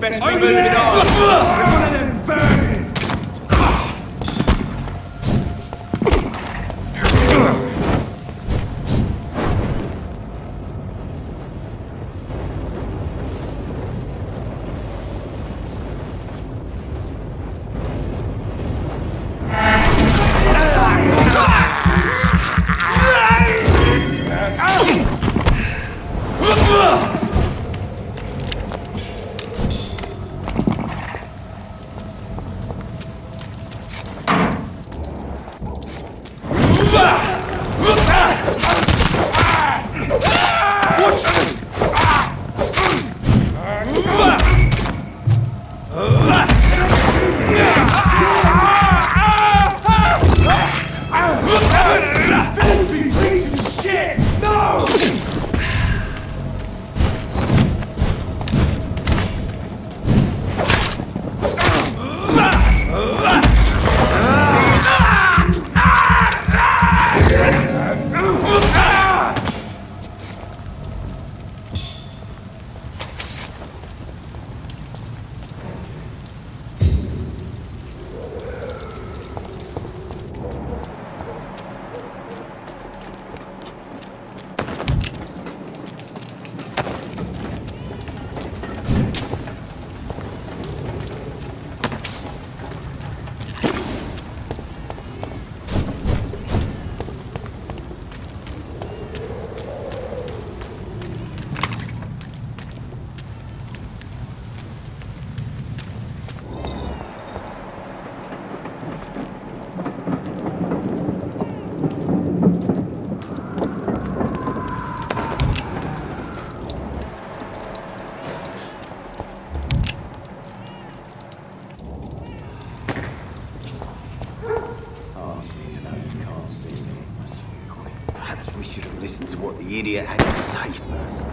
best be moving on. One of them vermin! Perhaps we should have listened to what the idiot had to say first.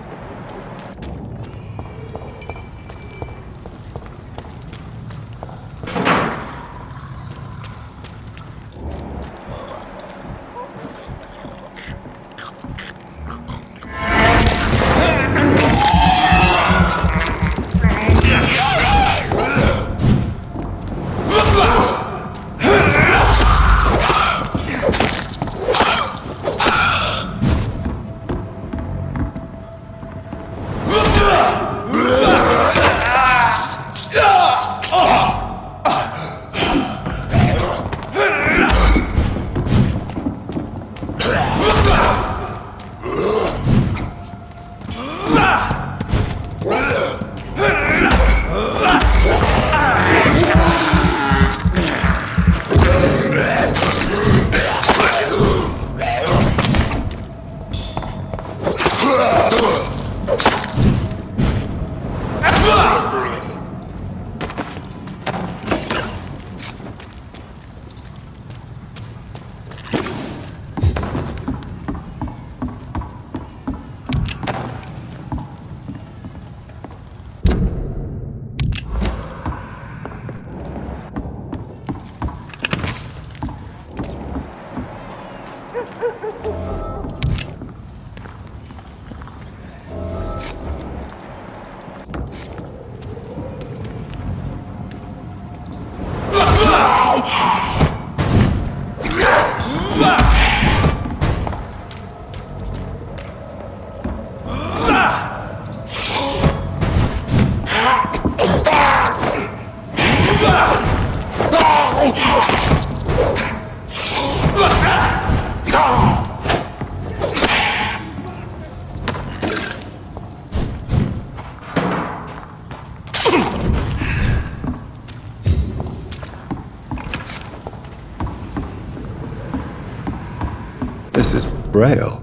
This is Braille.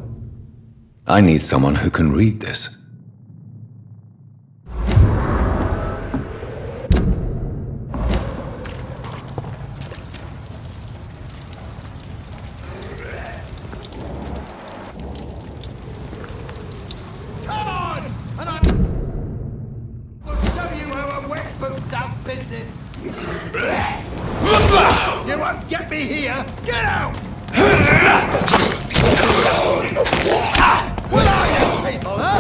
I need someone who can read this. Come on! And I will show you how a wet boot does business. You won't get me here! Get out! What are you people, huh?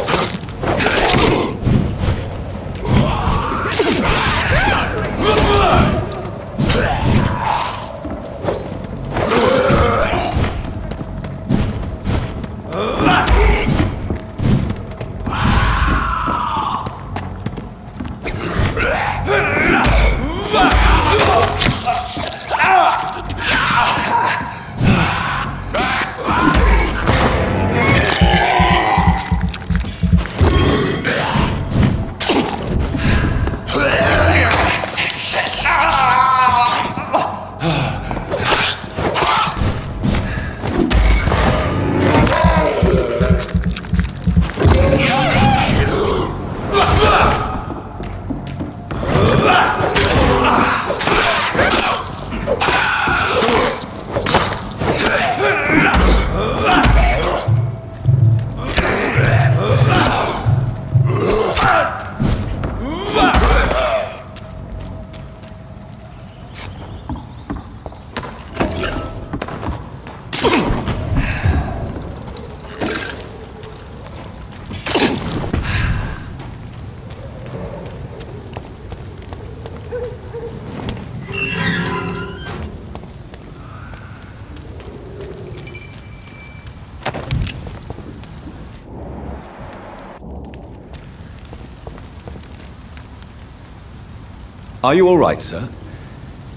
Are you all right, sir?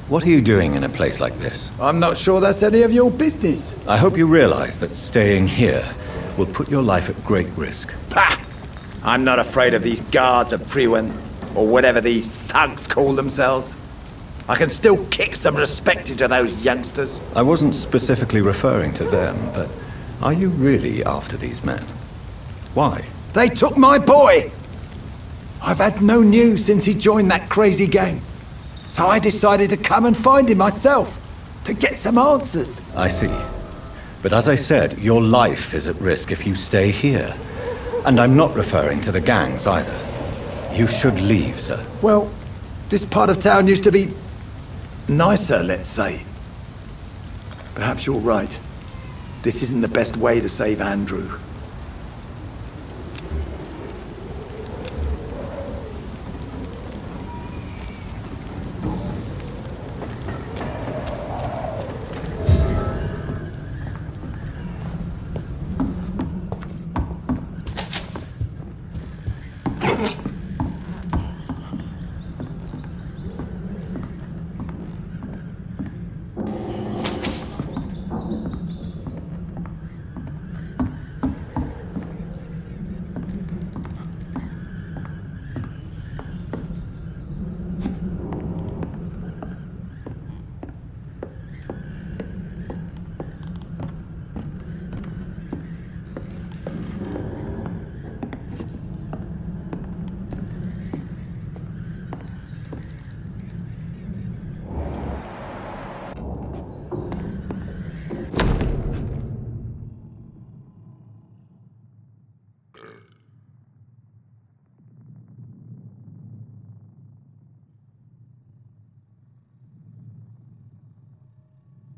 What are you doing in a place like this? I'm not sure that's any of your business. I hope you realize that staying here will put your life at great risk. Pah! I'm not afraid of these guards of Priwen, or whatever these thugs call themselves. I can still kick some respect into those youngsters. I wasn't specifically referring to them, but are you really after these men? Why? They took my boy! I've had no news since he joined that crazy gang. So I decided to come and find him myself, to get some answers. I see. But as I said, your life is at risk if you stay here. And I'm not referring to the gangs either. You should leave, sir. Well, this part of town used to be nicer, let's say. Perhaps you're right. This isn't the best way to save Andrew.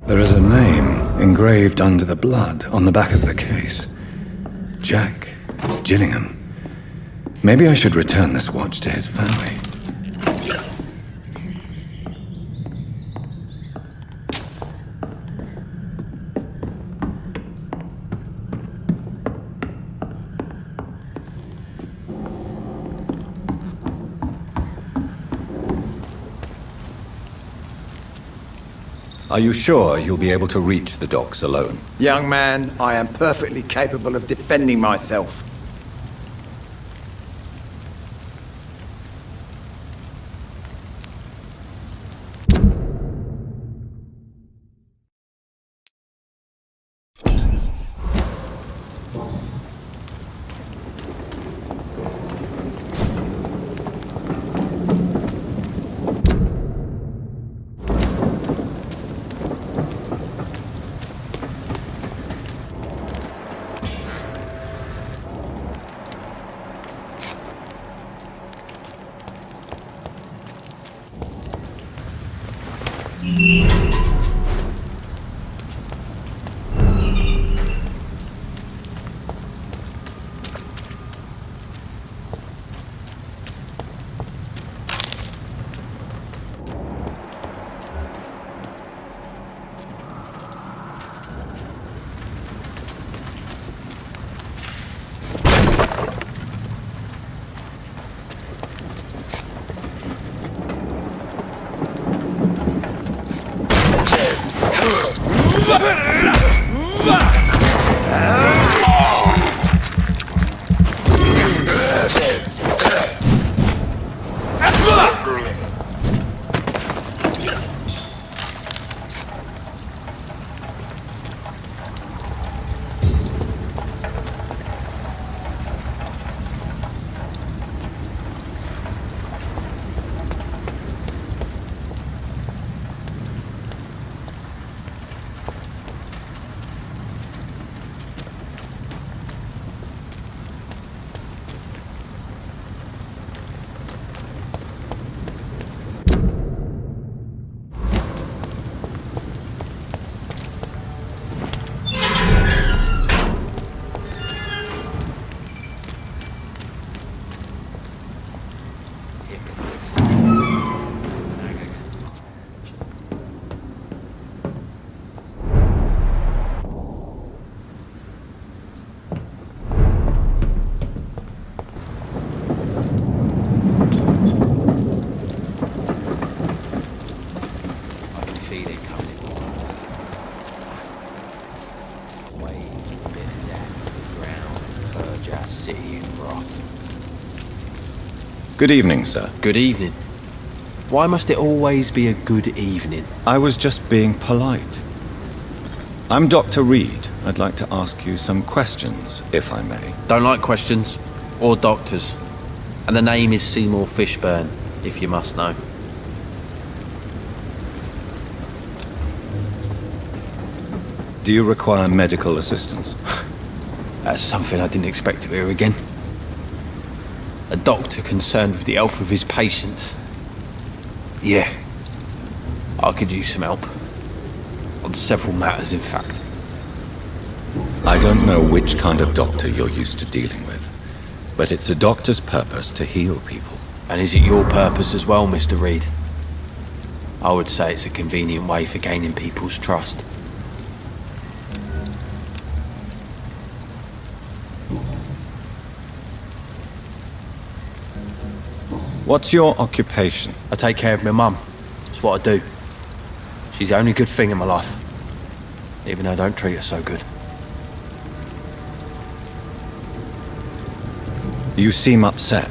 There is a name engraved under the blood on the back of the case. Jack Gillingham. Maybe I should return this watch to his family. Are you sure you'll be able to reach the docks alone? Young man, I am perfectly capable of defending myself. Good evening, sir. Good evening. Why must it always be a good evening? I was just being polite. I'm Dr. Reid. I'd like to ask you some questions, if I may. Don't like questions. Or doctors. And the name is Seymour Fishburne, if you must know. Do you require medical assistance? That's something I didn't expect to hear again. A doctor concerned with the health of his patients. Yeah. I could use some help. On several matters, in fact. I don't know which kind of doctor you're used to dealing with, but it's a doctor's purpose to heal people. And is it your purpose as well, Mr. Reid? I would say it's a convenient way for gaining people's trust. What's your occupation? I take care of my mum. That's what I do. She's the only good thing in my life. Even though I don't treat her so good. You seem upset.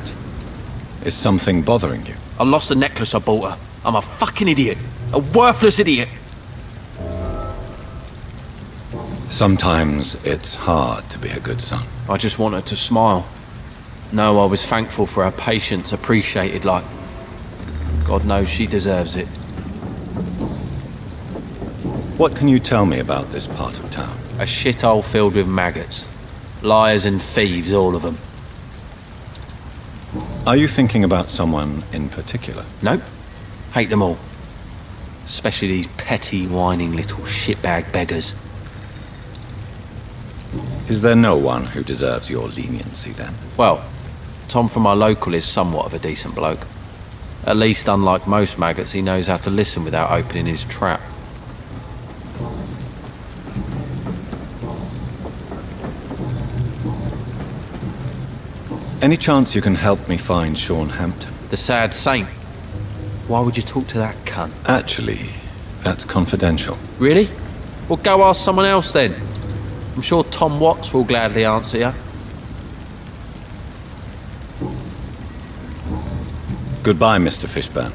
Is something bothering you? I lost the necklace I bought her. I'm a fucking idiot. A worthless idiot. Sometimes it's hard to be a good son. I just want her to smile. No, I was thankful for her patience, appreciated like... God knows she deserves it. What can you tell me about this part of town? A shithole filled with maggots. Liars and thieves, all of them. Are you thinking about someone in particular? Nope. Hate them all. Especially these petty, whining little shitbag beggars. Is there no one who deserves your leniency then? Well, Tom from our local is somewhat of a decent bloke. At least, unlike most maggots, he knows how to listen without opening his trap. Any chance you can help me find Sean Hampton? The sad saint. Why would you talk to that cunt? Actually, that's confidential. Really? Well, go ask someone else then. I'm sure Tom Watts will gladly answer you. Goodbye, Mr. Fishburne.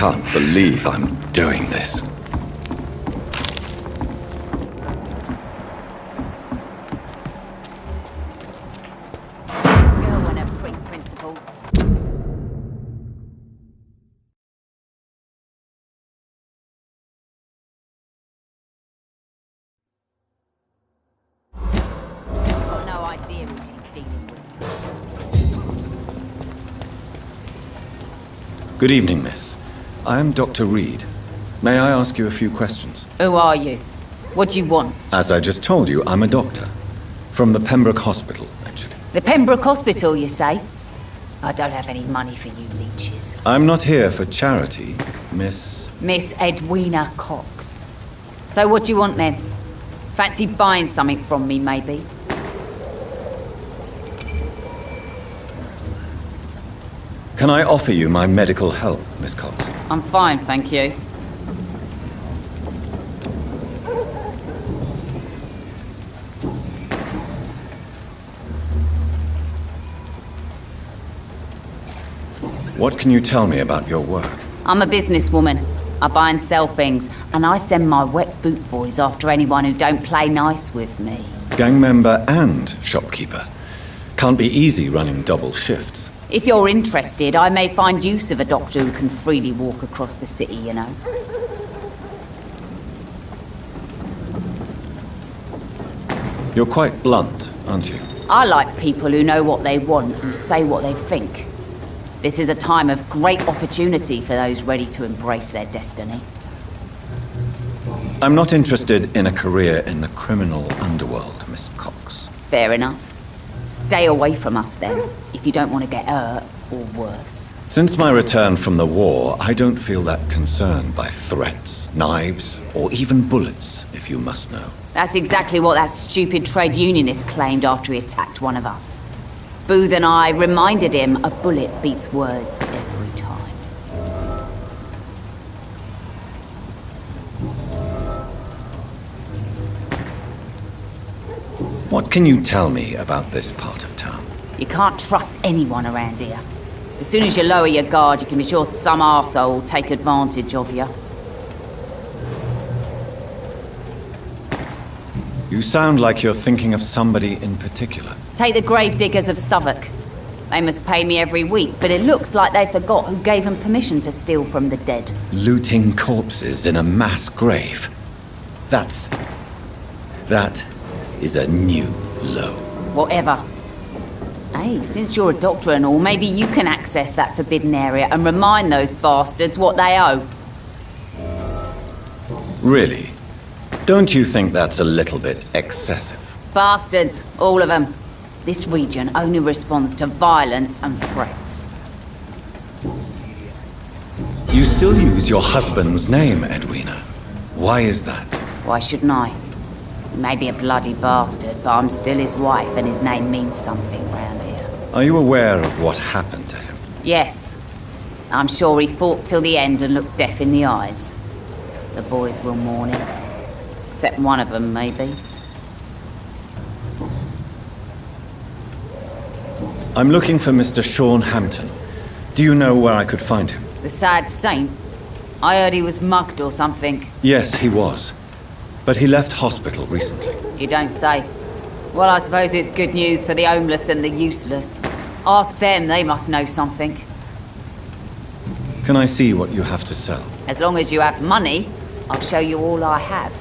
can't believe I'm doing this. Girl and her free principles. Got no idea who she's dealing with. Good evening, miss. I am Dr. Reid. May I ask you a few questions? Who are you? What do you want? As I just told you, I'm a doctor. From the Pembroke Hospital, actually. The Pembroke Hospital, you say? I don't have any money for you leeches. I'm not here for charity, miss. Miss Edwina Cox. So what do you want then? Fancy buying something from me, maybe? Can I offer you my medical help, Miss Cox? I'm fine, thank you. What can you tell me about your work? I'm a businesswoman. I buy and sell things, and I send my wet boot boys after anyone who don't play nice with me. Gang member and shopkeeper. Can't be easy running double shifts. If you're interested, I may find use of a doctor who can freely walk across the city, you know. You're quite blunt, aren't you? I like people who know what they want and say what they think. This is a time of great opportunity for those ready to embrace their destiny. I'm not interested in a career in the criminal underworld, Miss Cox. Fair enough. Stay away from us then, if you don't want to get hurt or worse. Since my return from the war, I don't feel that concerned by threats, knives, or even bullets, if you must know. That's exactly what that stupid trade unionist claimed after he attacked one of us. Booth and I reminded him a bullet beats words every time. What can you tell me about this part of town? You can't trust anyone around here. As soon as you lower your guard, you can be sure some arsehole will take advantage of you. You sound like you're thinking of somebody in particular. Take the gravediggers of Southwark. They must pay me every week, but it looks like they forgot who gave them permission to steal from the dead. Looting corpses in a mass grave. That is a new low. Whatever. Hey, since you're a doctor and all, maybe you can access that forbidden area and remind those bastards what they owe. Really? Don't you think that's a little bit excessive? Bastards, all of them. This region only responds to violence and threats. You still use your husband's name, Edwina. Why is that? Why shouldn't I? He may be a bloody bastard, but I'm still his wife and his name means something round here. Are you aware of what happened to him? Yes. I'm sure he fought till the end and looked death in the eyes. The boys will mourn him. Except one of them, maybe. I'm looking for Mr. Sean Hampton. Do you know where I could find him? The sad saint? I heard he was mugged or something. Yes, he was. But he left hospital recently. You don't say. Well, I suppose it's good news for the homeless and the useless. Ask them, they must know something. Can I see what you have to sell? As long as you have money, I'll show you all I have.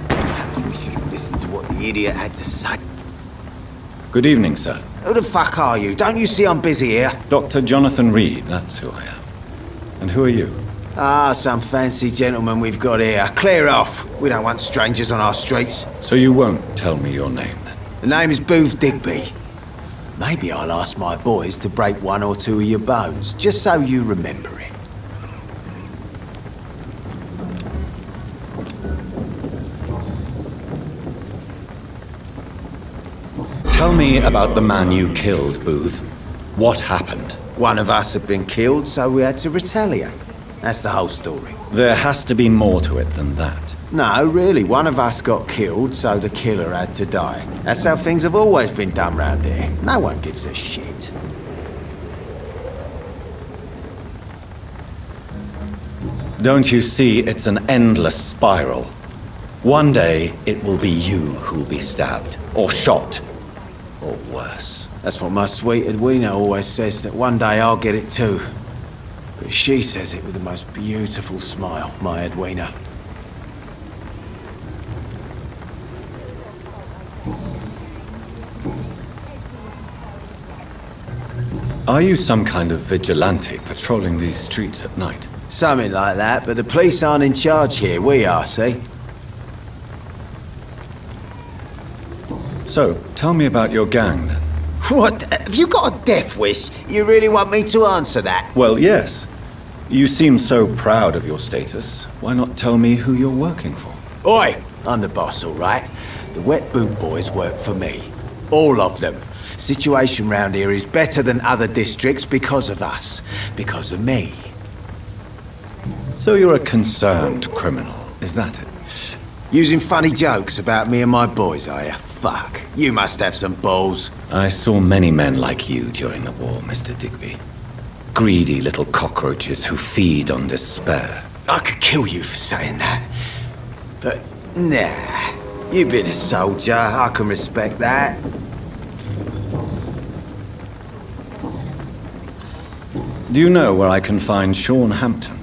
Perhaps we should have listened to what the idiot had to say. Good evening, sir. Who the fuck are you? Don't you see I'm busy here? Dr. Jonathan Reid, that's who I am. And who are you? Ah, some fancy gentleman we've got here. Clear off. We don't want strangers on our streets. So you won't tell me your name, then? The name is Booth Digby. Maybe I'll ask my boys to break one or two of your bones, just so you remember it. Tell me about the man you killed, Booth. What happened? One of us had been killed, so we had to retaliate. That's the whole story. There has to be more to it than that. No, really, one of us got killed, so the killer had to die. That's how things have always been done round here. No one gives a shit. Don't you see it's an endless spiral? One day, it will be you who'll be stabbed, or shot, or worse. That's what my sweet Edwina always says, that one day I'll get it too. But she says it with the most beautiful smile, my Edwina. Are you some kind of vigilante patrolling these streets at night? Something like that, but the police aren't in charge here. We are, see? So, tell me about your gang, then. What? Have you got a death wish? You really want me to answer that? Well, yes. You seem so proud of your status. Why not tell me who you're working for? Oi! I'm the boss, all right? The Wet Boot Boys work for me. All of them. Situation round here is better than other districts because of us. Because of me. So you're a concerned criminal, is that it? Using funny jokes about me and my boys, are you? Fuck. You must have some balls. I saw many men like you during the war, Mr. Digby. Greedy little cockroaches who feed on despair. I could kill you for saying that. But, nah. You've been a soldier. I can respect that. Do you know where I can find Sean Hampton?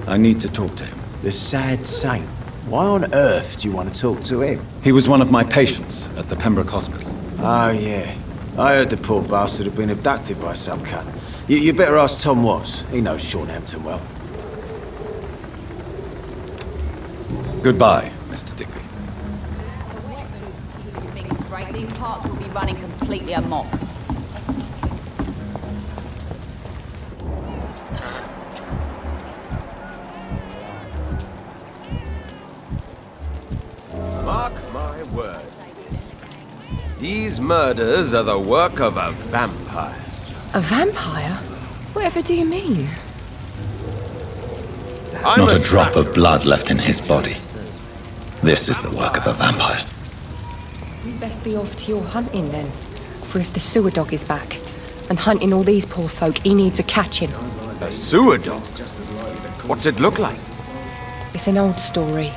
I need to talk to him. The sad saint. Why on earth do you want to talk to him? He was one of my patients at the Pembroke Hospital. Oh, yeah. I heard the poor bastard had been abducted by some cunt. You better ask Tom Watts. He knows Sean Hampton well. Goodbye, Mr. Digby. Things straight, these parts will be running completely amok. Mark my word. These murders are the work of a vampire. A vampire? Whatever do you mean? Not a drop of blood left in his body. This is the work of a vampire. We'd best be off to your hunting then. For if the sewer dog is back, and hunting all these poor folk, he needs a catching. A sewer dog? What's it look like? It's an old story.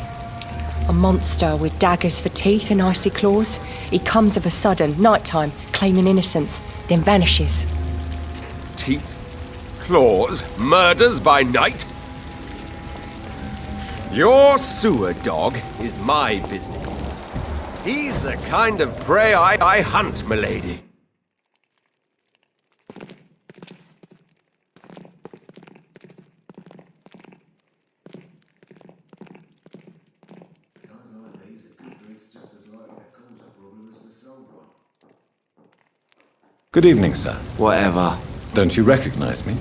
A monster with daggers for teeth and icy claws. He comes of a sudden, nighttime, claiming innocence, then vanishes. Teeth, claws, murders by night? Your sewer dog is my business. He's the kind of prey I hunt, milady. Good evening, sir. Whatever. Don't you recognize me?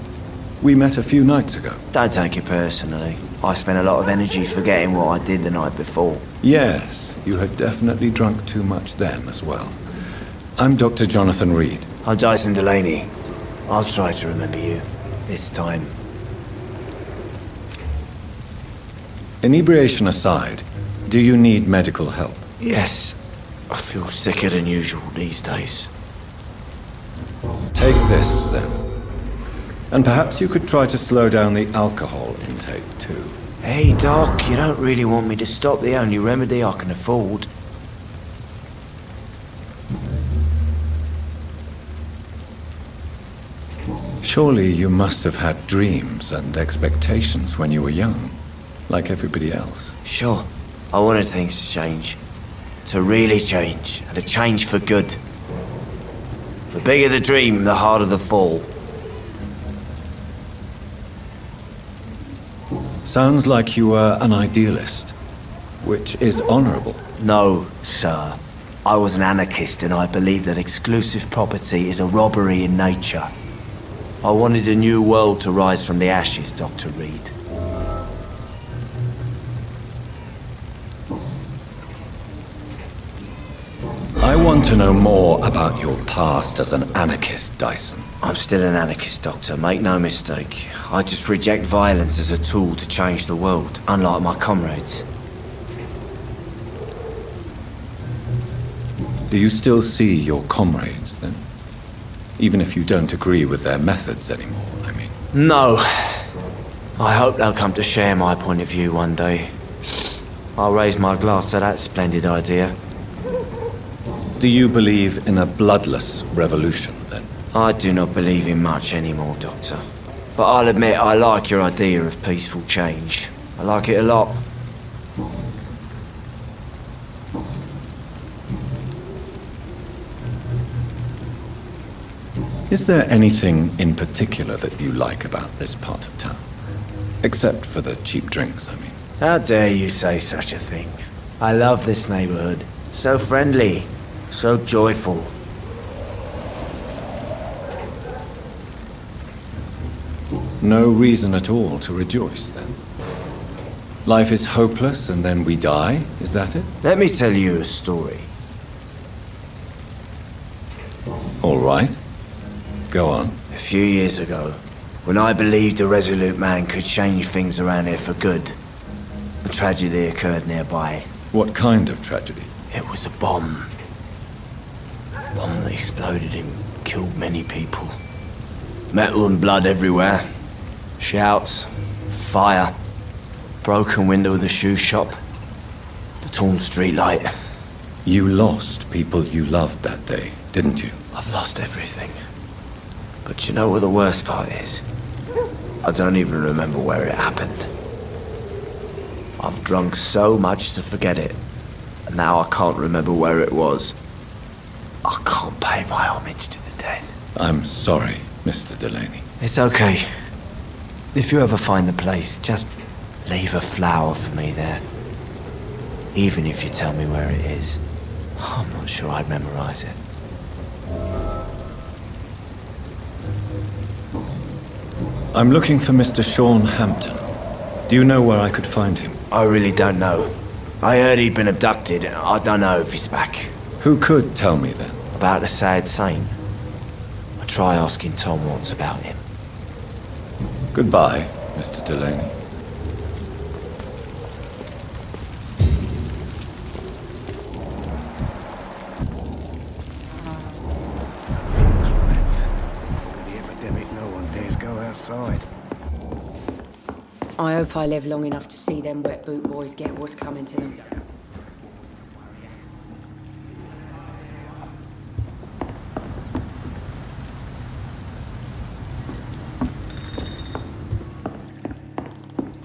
We met a few nights ago. Don't take it personally. I spent a lot of energy forgetting what I did the night before. Yes, you had definitely drunk too much then as well. I'm Dr. Jonathan Reid. I'm Dyson Delaney. I'll try to remember you. This time. Inebriation aside, do you need medical help? Yes. I feel sicker than usual these days. Take this, then. And perhaps you could try to slow down the alcohol intake, too. Hey, Doc, you don't really want me to stop the only remedy I can afford. Surely you must have had dreams and expectations when you were young, like everybody else. Sure. I wanted things to change. To really change, and to change for good. The bigger the dream, the harder the fall. Sounds like you were an idealist, which is honorable. No, sir. I was an anarchist and I believed that exclusive property is a robbery in nature. I wanted a new world to rise from the ashes, Dr. Reid. I want to know more about your past as an anarchist, Dyson. I'm still an anarchist, Doctor, make no mistake. I just reject violence as a tool to change the world, unlike my comrades. Do you still see your comrades, then? Even if you don't agree with their methods anymore, I mean. No. I hope they'll come to share my point of view one day. I'll raise my glass to that splendid idea. Do you believe in a bloodless revolution, then? I do not believe in much anymore, Doctor. But I'll admit I like your idea of peaceful change. I like it a lot. Is there anything in particular that you like about this part of town? Except for the cheap drinks, I mean. How dare you say such a thing? I love this neighborhood. So friendly. So joyful. No reason at all to rejoice, then? Life is hopeless and then we die, is that it? Let me tell you a story. All right. Go on. A few years ago, when I believed a resolute man could change things around here for good, a tragedy occurred nearby. What kind of tragedy? It was a bomb. A bomb that exploded and killed many people. Metal and blood everywhere. Shouts, fire, broken window of the shoe shop, the torn street light. You lost people you loved that day, didn't you? I've lost everything. But you know what the worst part is? I don't even remember where it happened. I've drunk so much to forget it, and now I can't remember where it was. I can't pay my homage to the dead. I'm sorry, Mr. Delaney. It's okay. If you ever find the place, just leave a flower for me there. Even if you tell me where it is, I'm not sure I'd memorize it. I'm looking for Mr. Sean Hampton. Do you know where I could find him? I really don't know. I heard he'd been abducted. I don't know if he's back. Who could tell me then? About the sad saint? I'll try asking Tom Watts about him. Goodbye, Mr. Delaney. I hope I live long enough to see them wet boot boys get what's coming to them.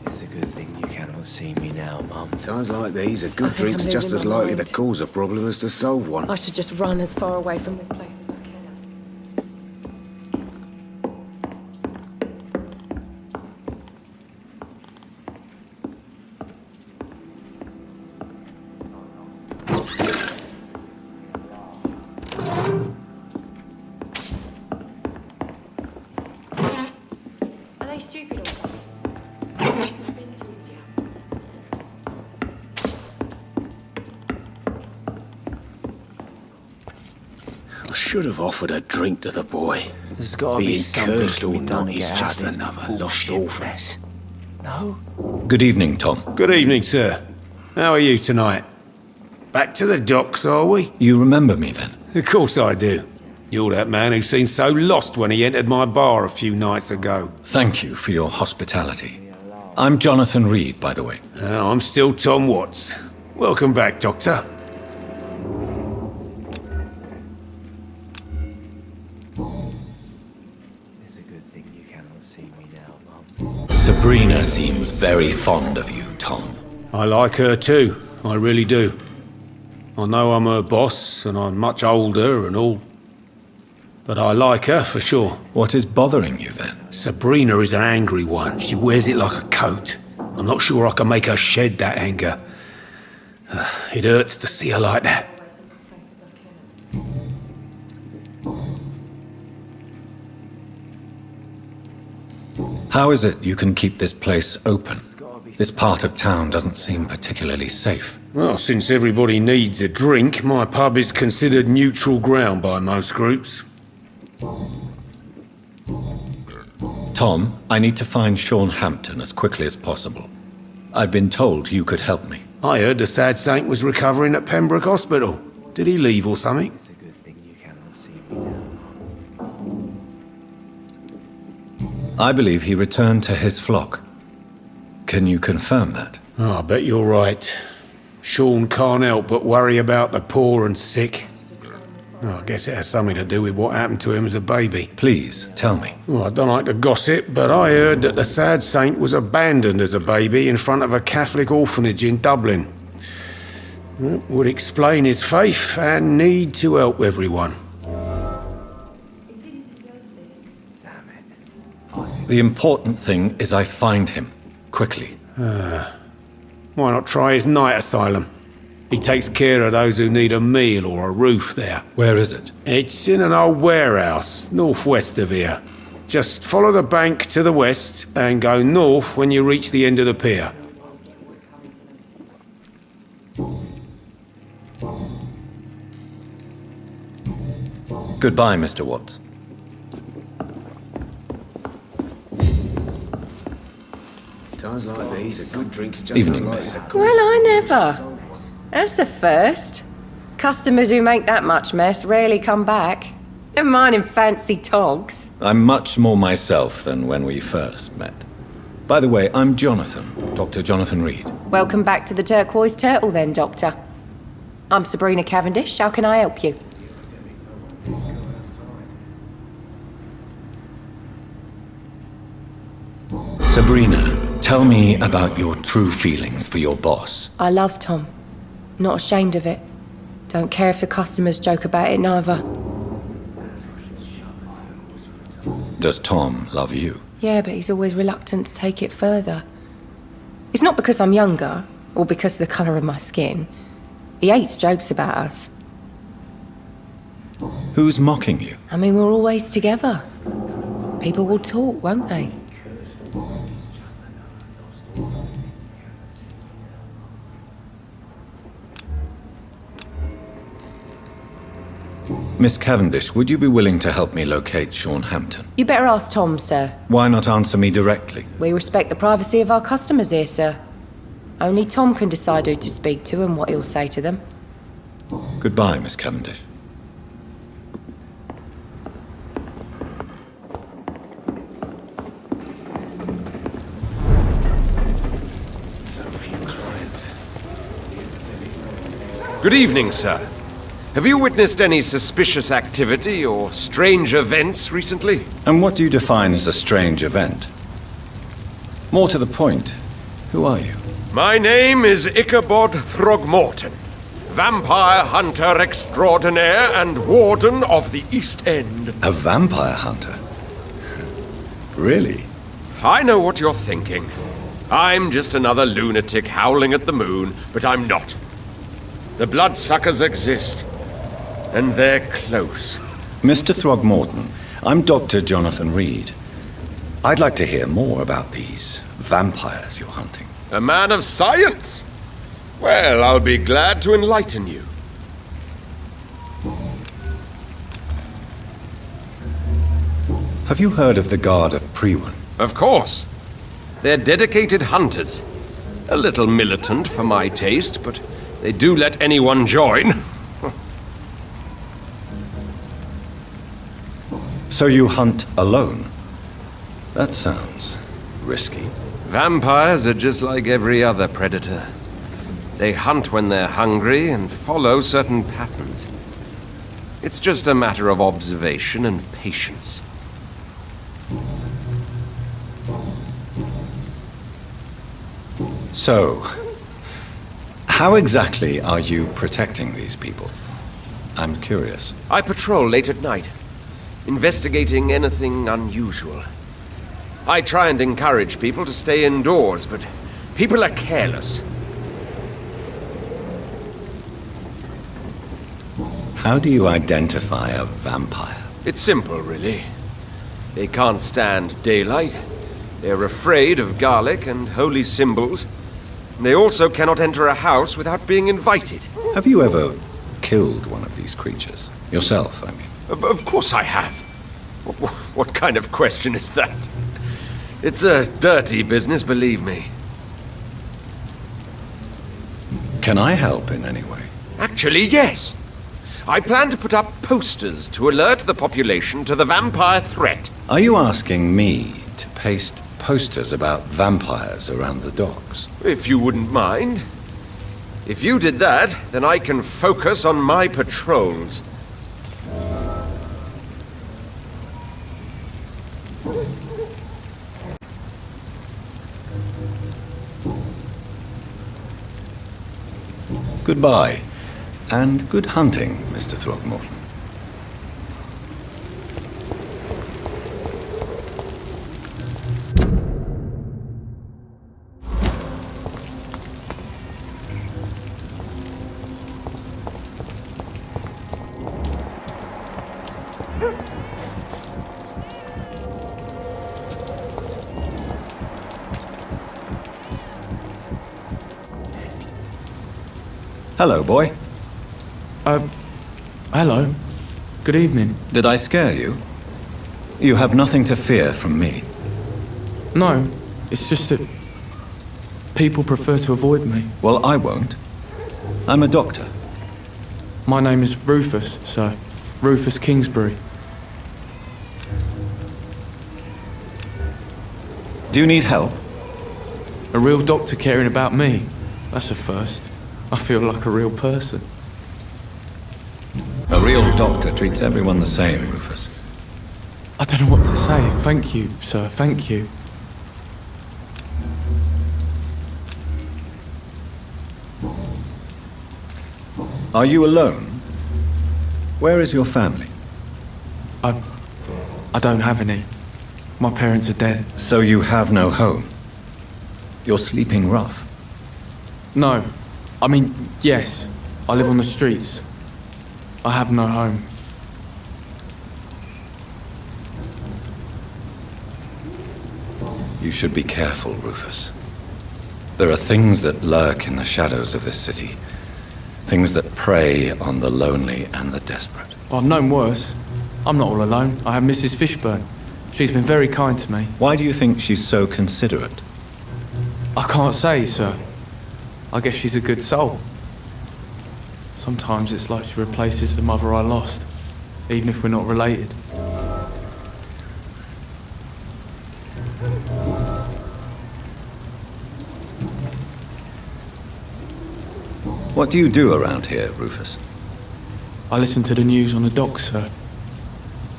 It's a good thing you cannot see me now, Mum. Times like these, a I good think drink's I'm just losing as my likely to mind. cause a problem as to solve one. I should just run as far away from this place as I can. Are they stupid or something? I should have offered a drink to the boy. There's gotta be Being something cursed or we not, don't he's get just out of this another lost bullshit orphan. mess. No? Good evening, Tom. Good evening, sir. How are you tonight? Back to the docks, are we? You remember me then? Of course I do. You're that man who seemed so lost when he entered my bar a few nights ago. Thank you for your hospitality. I'm Jonathan Reid, by the way. I'm still Tom Watts. Welcome back, Doctor. It's a good thing you cannot see me now, Mum. Sabrina seems very fond of you, Tom. I like her too. I really do. I know I'm her boss, and I'm much older and all. But I like her, for sure. What is bothering you, then? Sabrina is an angry one. She wears it like a coat. I'm not sure I can make her shed that anger. It hurts to see her like that. How is it you can keep this place open? This part of town doesn't seem particularly safe. Well, since everybody needs a drink, my pub is considered neutral ground by most groups. Tom, I need to find Sean Hampton as quickly as possible. I've been told you could help me. I heard the sad saint was recovering at Pembroke Hospital. Did he leave or something? I believe he returned to his flock. Can you confirm that? Oh, I bet you're right. Sean can't help but worry about the poor and sick. Oh, I guess it has something to do with what happened to him as a baby. Please, tell me. Well, I don't like to gossip, but I heard that the sad saint was abandoned as a baby in front of a Catholic orphanage in Dublin. That would explain his faith and need to help everyone. The important thing is I find him. Quickly. Why not try his night asylum? He takes care of those who need a meal or a roof there. Where is it? It's in an old warehouse, northwest of here. Just follow the bank to the west and go north when you reach the end of the pier. Goodbye, Mr. Watts. Times like these, a good drink's just Evening, as miss. nice. Well, I never. That's a first. Customers who make that much mess rarely come back. Never mind in fancy togs. I'm much more myself than when we first met. By the way, I'm Jonathan, Dr. Jonathan Reid. Welcome back to the Turquoise Turtle then, Doctor. I'm Sabrina Cavendish. How can I help you? Sabrina, tell me about your true feelings for your boss. I love Tom. Not ashamed of it. Don't care if the customers joke about it neither. Does Tom love you? Yeah, but he's always reluctant to take it further. It's not because I'm younger, or because of the colour of my skin. He hates jokes about us. Who's mocking you? I mean, we're always together. People will talk, won't they? Miss Cavendish, would you be willing to help me locate Sean Hampton? You better ask Tom, sir. Why not answer me directly? We respect the privacy of our customers here, sir. Only Tom can decide who to speak to and what he'll say to them. Goodbye, Miss Cavendish. So few clients. Good evening, sir. Have you witnessed any suspicious activity or strange events recently? And what do you define as a strange event? More to the point, who are you? My name is Ichabod Throgmorton, vampire hunter extraordinaire and warden of the East End. A vampire hunter? Really? I know what you're thinking. I'm just another lunatic howling at the moon, but I'm not. The bloodsuckers exist. And they're close. Mr. Throgmorton, I'm Dr. Jonathan Reid. I'd like to hear more about these vampires you're hunting. A man of science? Well, I'll be glad to enlighten you. Have you heard of the Guard of Priwen? Of course. They're dedicated hunters. A little militant for my taste, but they do let anyone join. So you hunt alone? That sounds risky. Vampires are just like every other predator. They hunt when they're hungry and follow certain patterns. It's just a matter of observation and patience. So, how exactly are you protecting these people? I'm curious. I patrol late at night. investigating anything unusual. I try and encourage people to stay indoors, but people are careless. How do you identify a vampire? It's simple, really. They can't stand daylight. They're afraid of garlic and holy symbols. They also cannot enter a house without being invited. Have you ever killed one of these creatures? Yourself, I mean. Of course I have. What kind of question is that? It's a dirty business, believe me. Can I help in any way? Actually, yes. I plan to put up posters to alert the population to the vampire threat. Are you asking me to paste posters about vampires around the docks? If you wouldn't mind. If you did that, then I can focus on my patrols. Goodbye, and good hunting, Mr. Throckmorton. Hello, boy. Hello. Good evening. Did I scare you? You have nothing to fear from me. No, it's just that people prefer to avoid me. Well, I won't. I'm a doctor. My name is Rufus, sir. Rufus Kingsbury. Do you need help? A real doctor caring about me. That's a first. I feel like a real person. A real doctor treats everyone the same, Rufus. I don't know what to say. Thank you, sir. Thank you. Are you alone? Where is your family? I don't have any. My parents are dead. So you have no home? You're sleeping rough? No. I mean, yes. I live on the streets. I have no home. You should be careful, Rufus. There are things that lurk in the shadows of this city. Things that prey on the lonely and the desperate. I've known worse. I'm not all alone. I have Mrs. Fishburne. She's been very kind to me. Why do you think she's so considerate? I can't say, sir. I guess she's a good soul. Sometimes it's like she replaces the mother I lost, even if we're not related. What do you do around here, Rufus? I listen to the news on the docks, sir.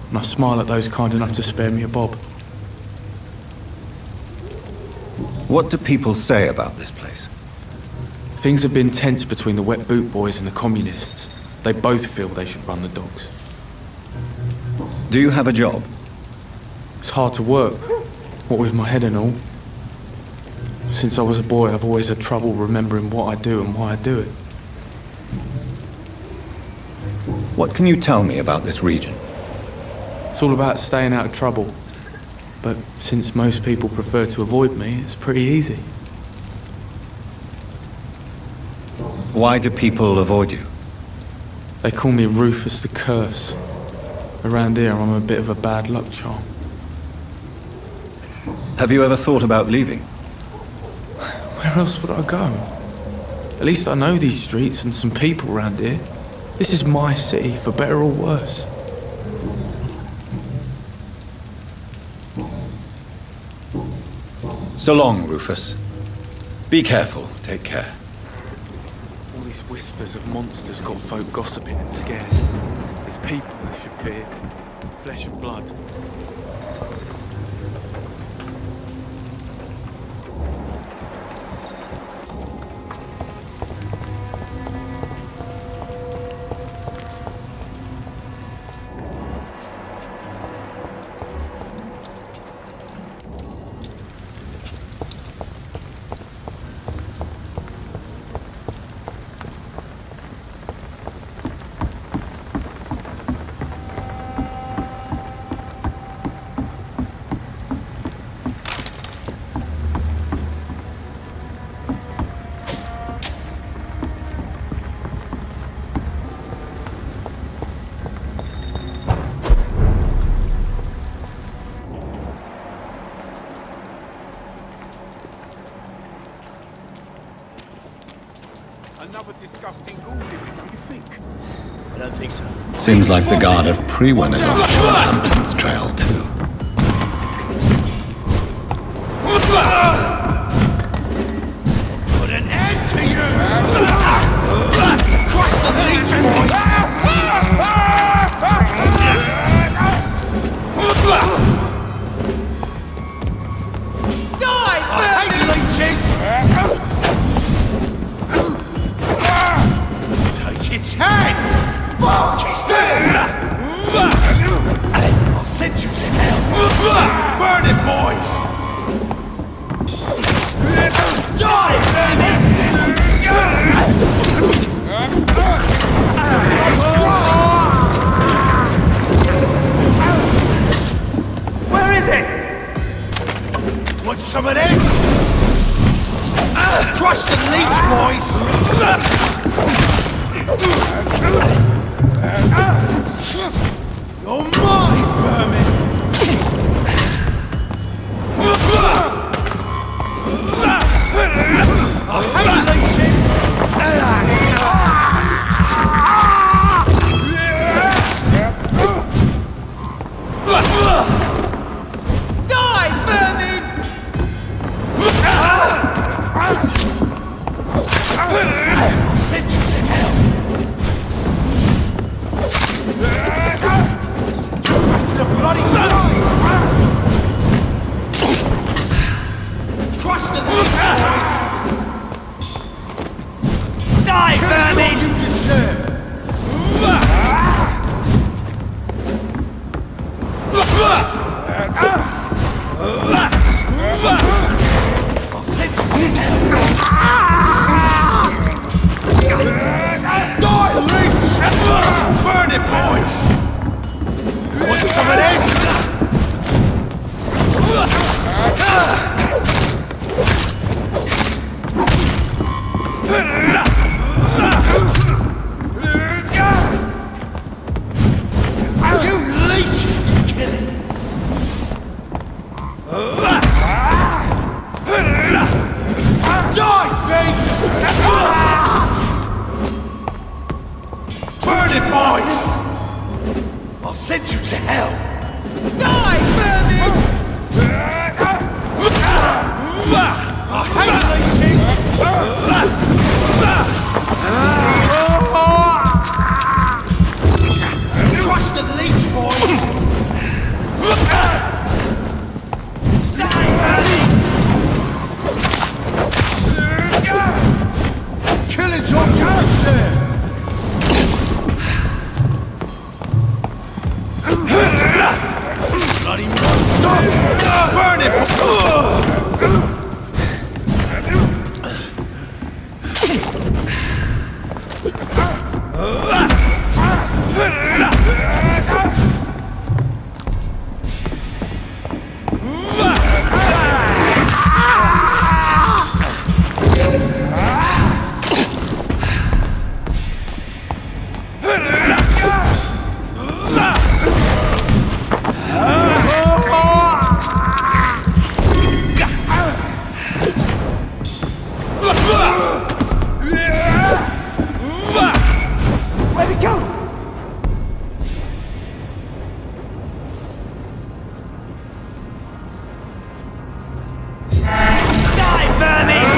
And I smile at those kind enough to spare me a bob. What do people say about this place? Things have been tense between the wet boot boys and the communists. They both feel they should run the docks. Do you have a job? It's hard to work, what with my head and all. Since I was a boy, I've always had trouble remembering what I do and why I do it. What can you tell me about this region? It's all about staying out of trouble. But since most people prefer to avoid me, it's pretty easy. Why do people avoid you? They call me Rufus the Curse. Around here, I'm a bit of a bad luck charm. Have you ever thought about leaving? Where else would I go? At least I know these streets and some people around here. This is my city, for better or worse. So long, Rufus. Be careful. Take care. All these whispers of monsters got folk gossiping and scared. There's people they should fear. Flesh and blood. another disgusting ghoul living, do you think? I don't think so. Seems like the guard of Prewin is on Huntington's trail, too. Put an end to you! Crush the leech, boys! Die! I hate leeches! Take its head! Fuck, he's dead! I'll send you to hell! Burn it, boys! Die, baby! Where is it? Want some of them? Crush the leech, boys! You're mine, vermin! I hate leeches! Die, vermin! I'll send you to hell! Send you back to the bloody line! Crush the leech, boys! Die, vermin! You deserve! I'll send you to hell! Die, leech! Burn it, boys! Want some of this? You leeches can kill it! Die, beast! Burn it, boys! I'll send you to hell! Die, vermin! I hate leeches! Crush the leech, boys! Killing's all you deserve! Bloody monster! Burn it! Where'd it go? Die, vermin!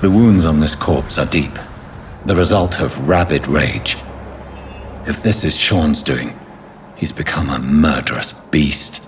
The wounds on this corpse are deep, the result of rabid rage. If this is Sean's doing, he's become a murderous beast.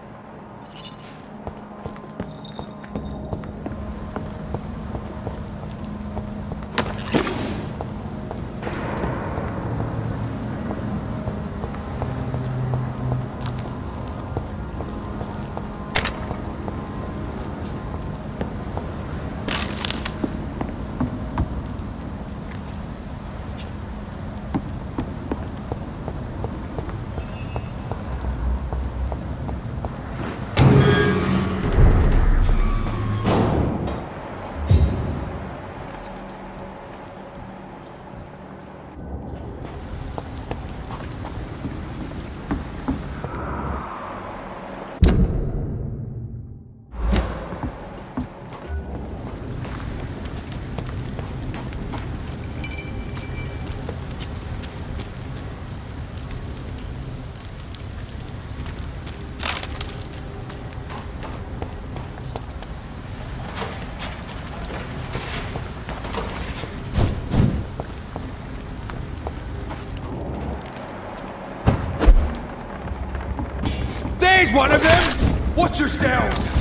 There's one of them! Watch yourselves!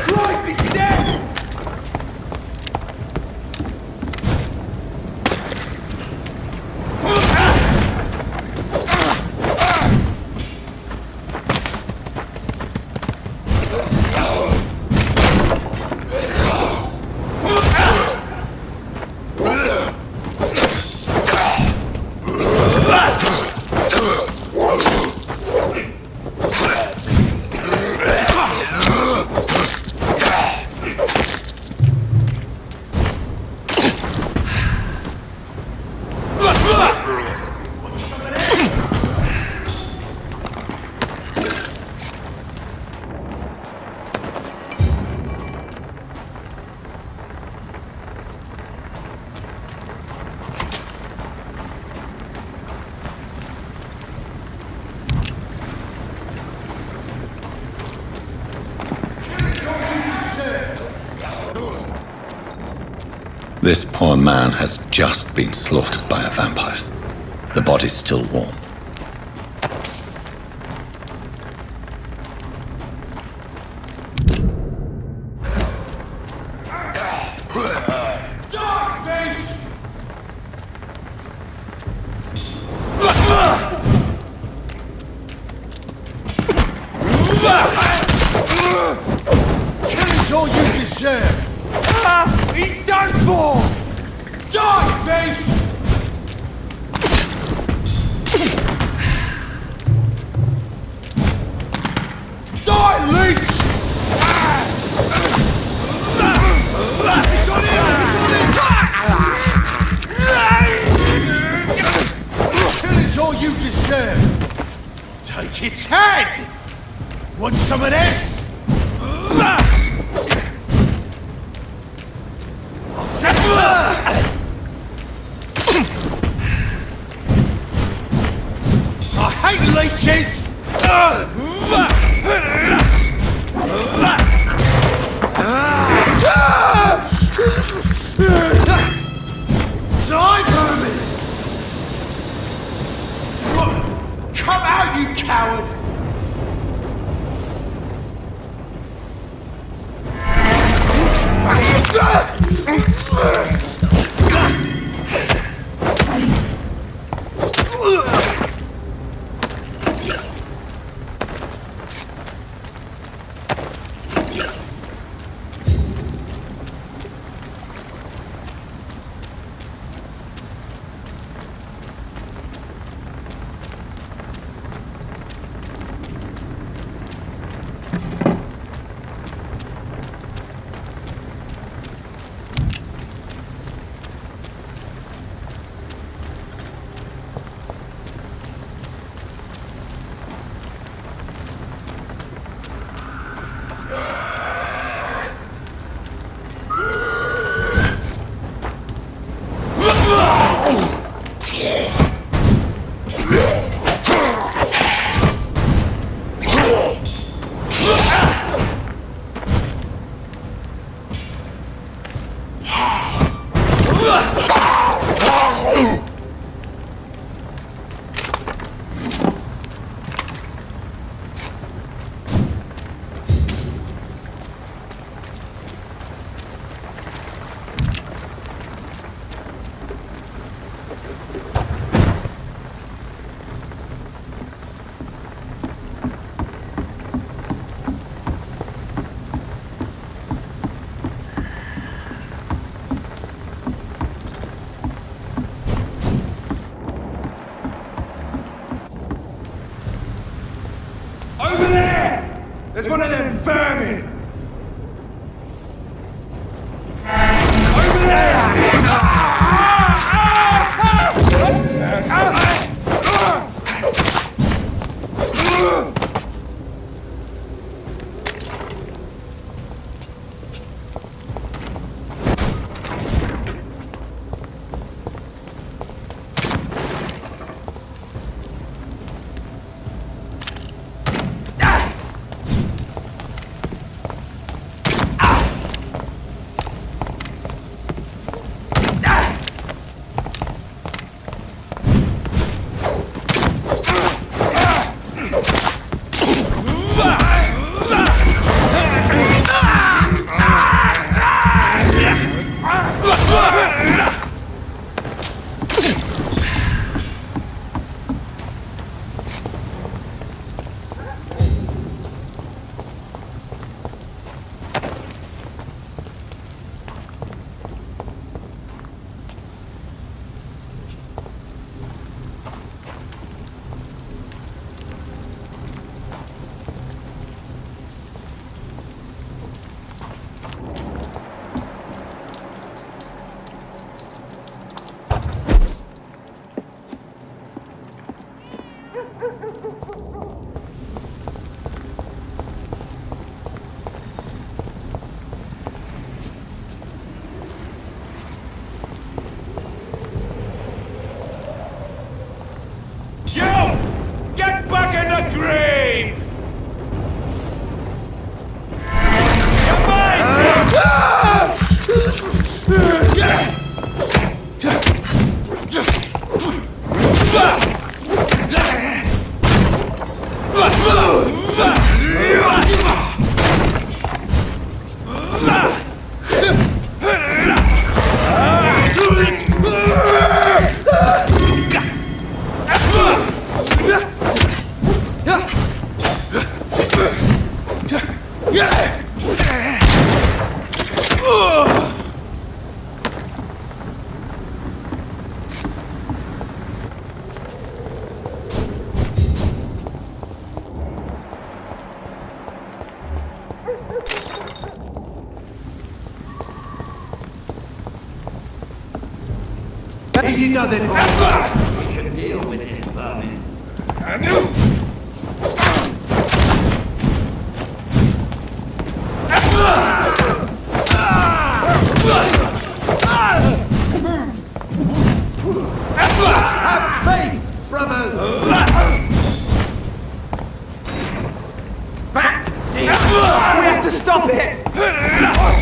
Christ, he's dead! This poor man has just been slaughtered by a vampire. The body's still warm. Killing's all you deserve! He's done for! Die, beast! Die, leech! It's on him! It's on him! Killing's all you deserve! Take its head! Want some of this? I hate leeches! Die, vermin! Come out, you coward! There's one of them vermin! Over there! Easy does it, boys. We can deal with this vermin. Have faith, brothers! Back, dear! We have to stop it!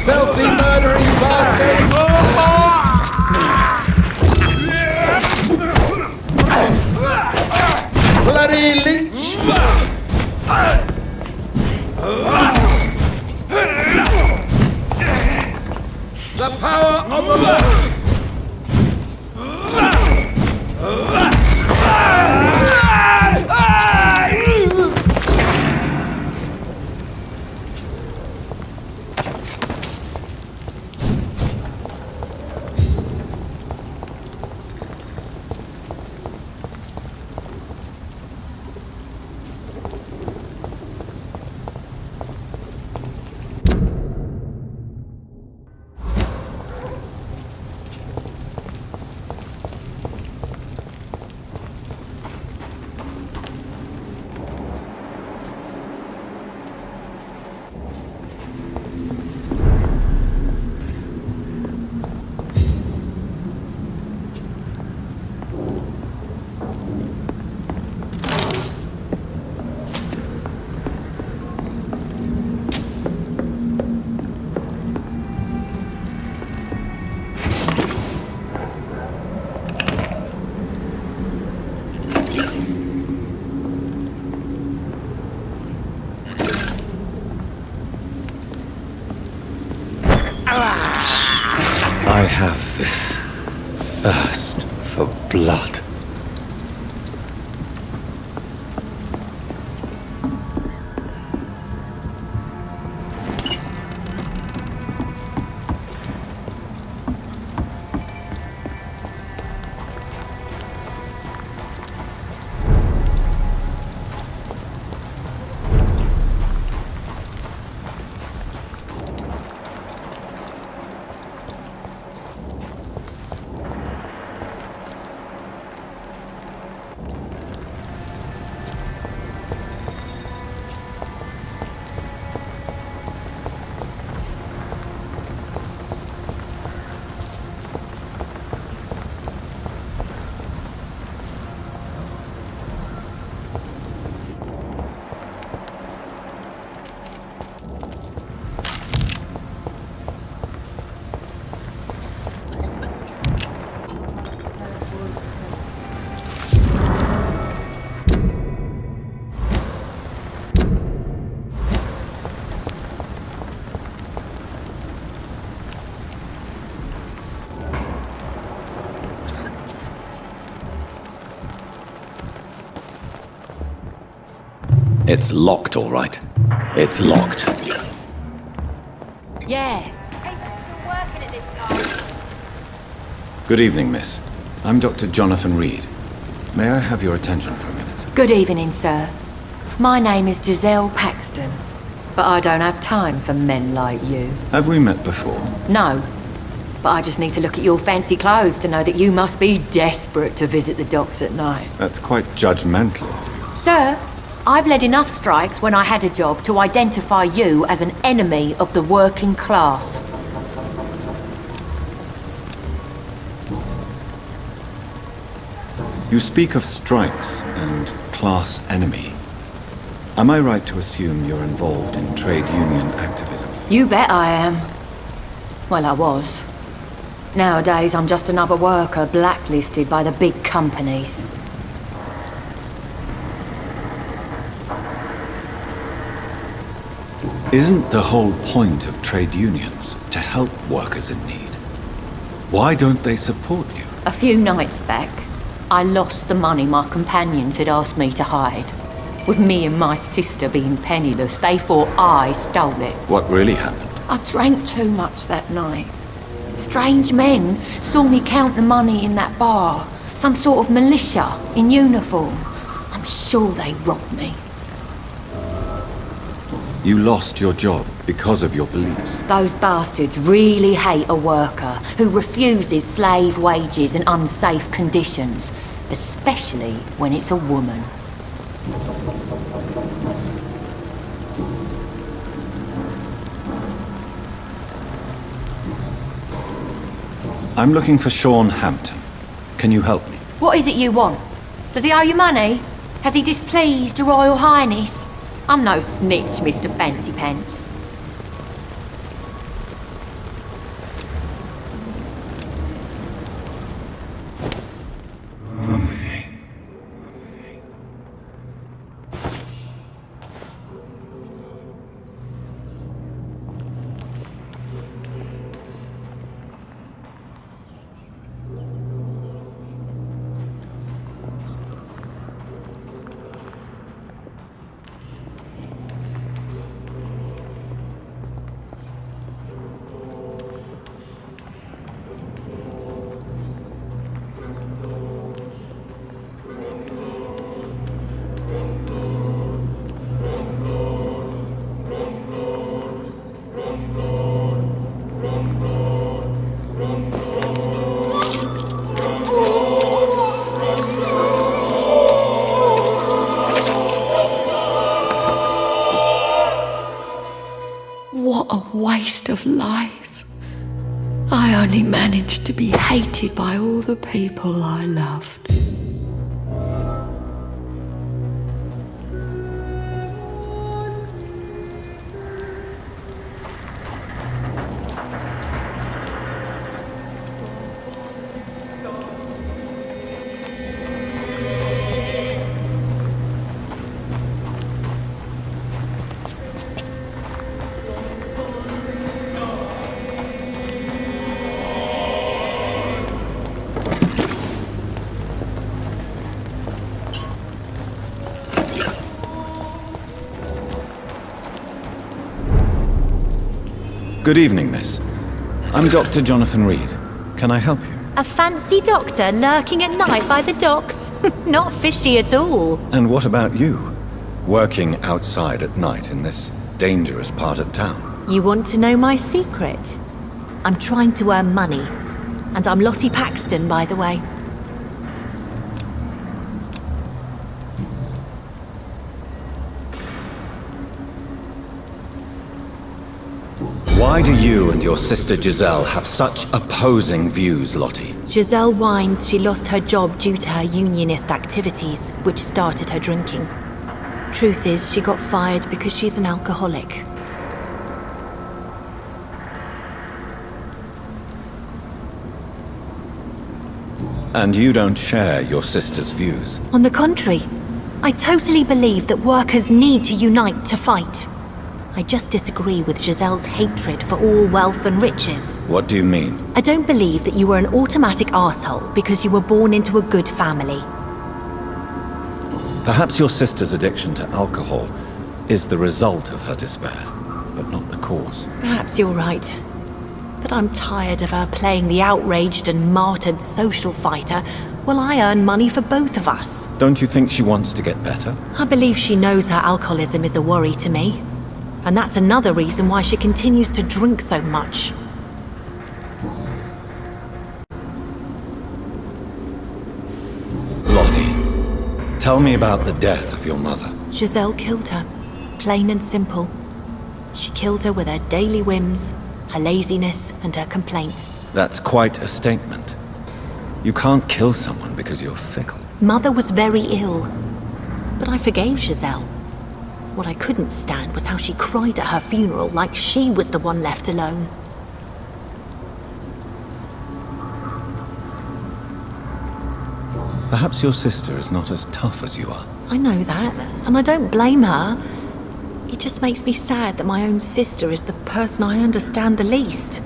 Filthy murdering bastard! Bloody leech! The power of the Lord! I have this thirst for blood. It's locked, all right. It's locked. Yeah. Good evening, miss. I'm Dr. Jonathan Reid. May I have your attention for a minute? Good evening, sir. My name is Giselle Paxton, but I don't have time for men like you. Have we met before? No, but I just need to look at your fancy clothes to know that you must be desperate to visit the docks at night. That's quite judgmental. Sir, I've led enough strikes when I had a job to identify you as an enemy of the working class. You speak of strikes and class enemy. Am I right to assume you're involved in trade union activism? You bet I am. Well, I was. Nowadays, I'm just another worker blacklisted by the big companies. Isn't the whole point of trade unions to help workers in need? Why don't they support you? A few nights back, I lost the money my companions had asked me to hide. With me and my sister being penniless, they thought I stole it. What really happened? I drank too much that night. Strange men saw me count the money in that bar. Some sort of militia in uniform. I'm sure they robbed me. You lost your job because of your beliefs. Those bastards really hate a worker who refuses slave wages and unsafe conditions, especially when it's a woman. I'm looking for Sean Hampton. Can you help me? What is it you want? Does he owe you money? Has he displeased your Royal Highness? I'm no snitch, Mr. Fancy Pants. What a waste of life. I only managed to be hated by all the people I loved. Good evening, miss. I'm Dr. Jonathan Reid. Can I help you? A fancy doctor lurking at night by the docks? Not fishy at all. And what about you? Working outside at night in this dangerous part of town? You want to know my secret? I'm trying to earn money. And I'm Lottie Paxton, by the way. Why do you and your sister Giselle have such opposing views, Lottie? Giselle whines she lost her job due to her unionist activities, which started her drinking. Truth is, she got fired because she's an alcoholic. And you don't share your sister's views? On the contrary, I totally believe that workers need to unite to fight. I just disagree with Giselle's hatred for all wealth and riches. What do you mean? I don't believe that you were an automatic arsehole because you were born into a good family. Perhaps your sister's addiction to alcohol is the result of her despair, but not the cause. Perhaps you're right. But I'm tired of her playing the outraged and martyred social fighter while I earn money for both of us. Don't you think she wants to get better? I believe she knows her alcoholism is a worry to me. And that's another reason why she continues to drink so much. Lottie, tell me about the death of your mother. Giselle killed her, plain and simple. She killed her with her daily whims, her laziness, and her complaints. That's quite a statement. You can't kill someone because you're fickle. Mother was very ill, but I forgave Giselle. What I couldn't stand was how she cried at her funeral like she was the one left alone. Perhaps your sister is not as tough as you are. I know that, and I don't blame her. It just makes me sad that my own sister is the person I understand the least.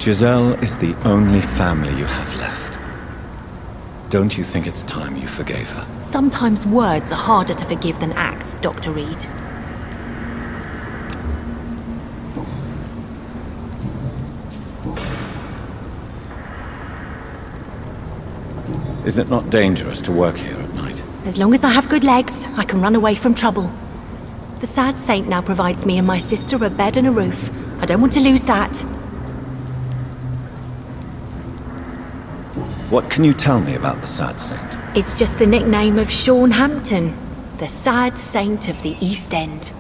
Giselle is the only family you have left. Don't you think it's time you forgave her? Sometimes words are harder to forgive than acts, Dr. Reid. Is it not dangerous to work here at night? As long as I have good legs, I can run away from trouble. The Sad Saint now provides me and my sister a bed and a roof. I don't want to lose that. What can you tell me about the Sad Saint? It's just the nickname of Sean Hampton, the Sad Saint of the East End.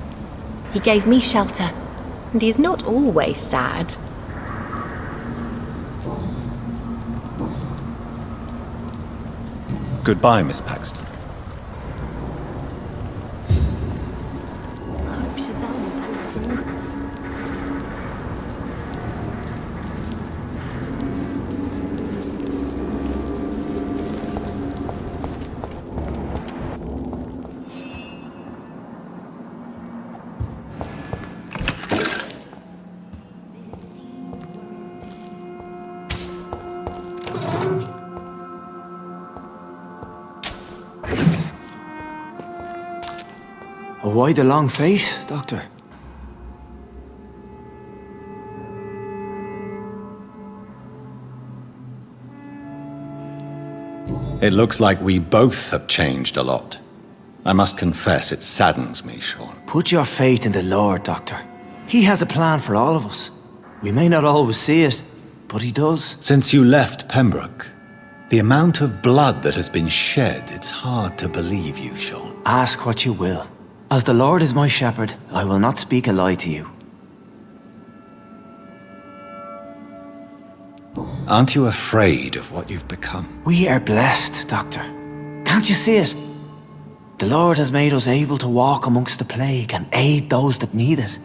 He gave me shelter, and he's not always sad. Goodbye, Miss Paxton. Why the long face, Doctor? It looks like we both have changed a lot. I must confess, it saddens me, Sean. Put your faith in the Lord, Doctor. He has a plan for all of us. We may not always see it, but he does. Since you left Pembroke, the amount of blood that has been shed, it's hard to believe you, Sean. Ask what you will. As the Lord is my shepherd, I will not speak a lie to you. Aren't you afraid of what you've become? We are blessed, Doctor. Can't you see it? The Lord has made us able to walk amongst the plague and aid those that need it.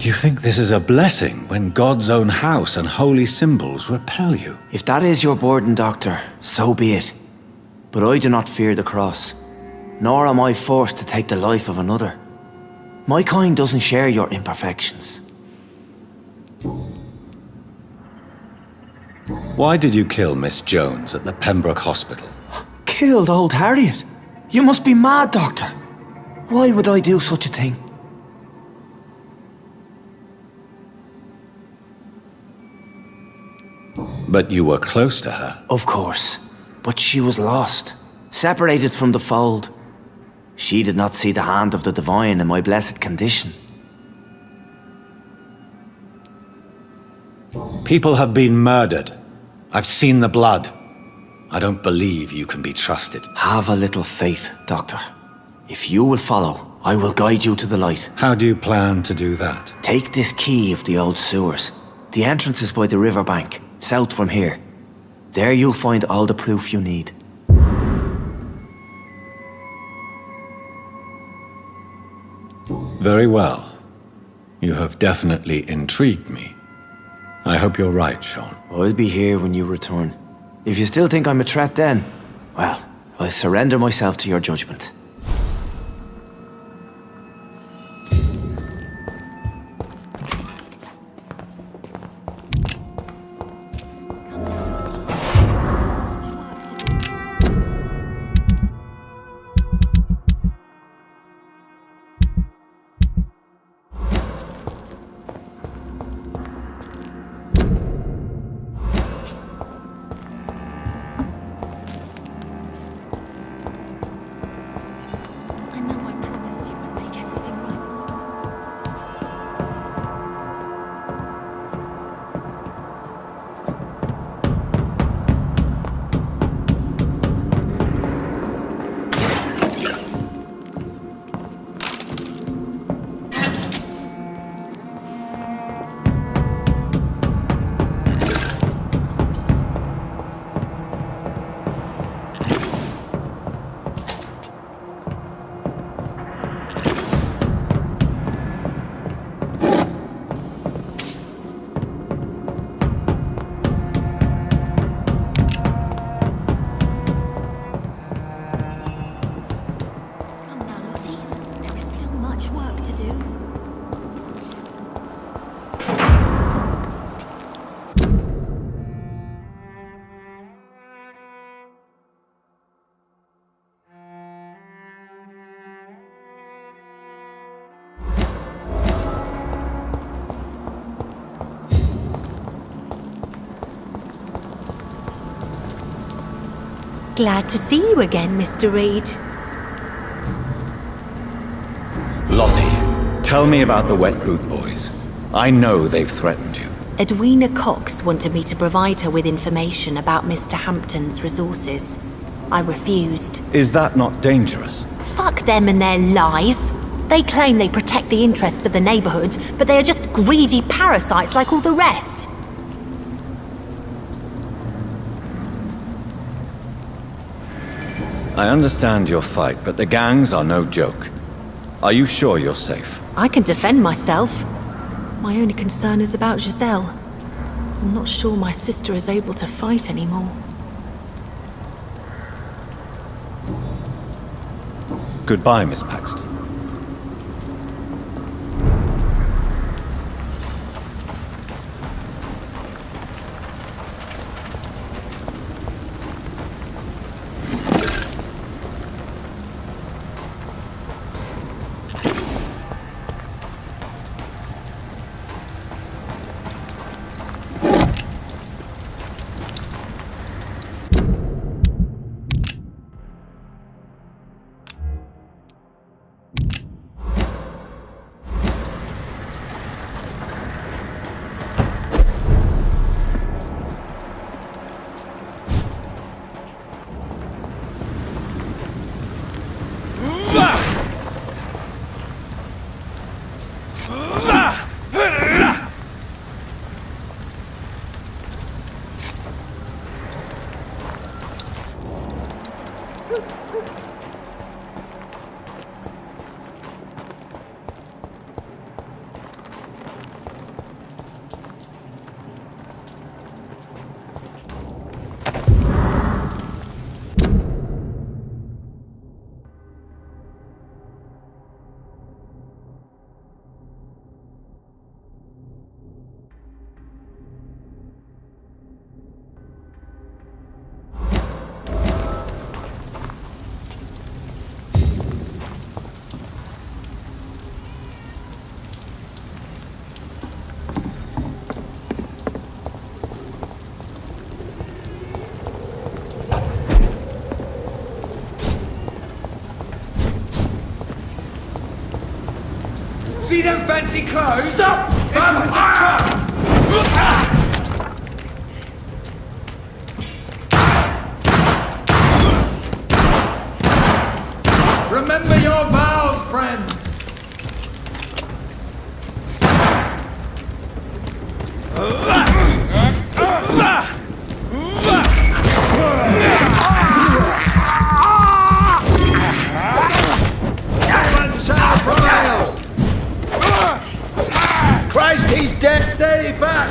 Do you think this is a blessing when God's own house and holy symbols repel you? If that is your burden, Doctor, so be it. But I do not fear the cross, nor am I forced to take the life of another. My kind doesn't share your imperfections. Why did you kill Miss Jones at the Pembroke Hospital? Killed old Harriet? You must be mad, Doctor. Why would I do such a thing? But you were close to her. Of course. But she was lost, separated from the fold. She did not see the hand of the divine in my blessed condition. People have been murdered. I've seen the blood. I don't believe you can be trusted. Have a little faith, Doctor. If you will follow, I will guide you to the light. How do you plan to do that? Take this key of the old sewers. The entrance is by the riverbank, south from here. There you'll find all the proof you need. Very well. You have definitely intrigued me. I hope you're right, Sean. I'll be here when you return. If you still think I'm a threat then, well, I'll surrender myself to your judgment. Glad to see you again, Mr. Reid. Lottie, tell me about the Wet Boot Boys. I know they've threatened you. Edwina Cox wanted me to provide her with information about Mr. Hampton's resources. I refused. Is that not dangerous? Fuck them and their lies. They claim they protect the interests of the neighborhood, but they are just greedy parasites like all the rest. I understand your fight, but the gangs are no joke. Are you sure you're safe? I can defend myself. My only concern is about Giselle. I'm not sure my sister is able to fight anymore. Goodbye, Miss Paxton. See them fancy clothes? Stop! This one's a top! Remember your vows, friends! Christ, he's dead! Stay back!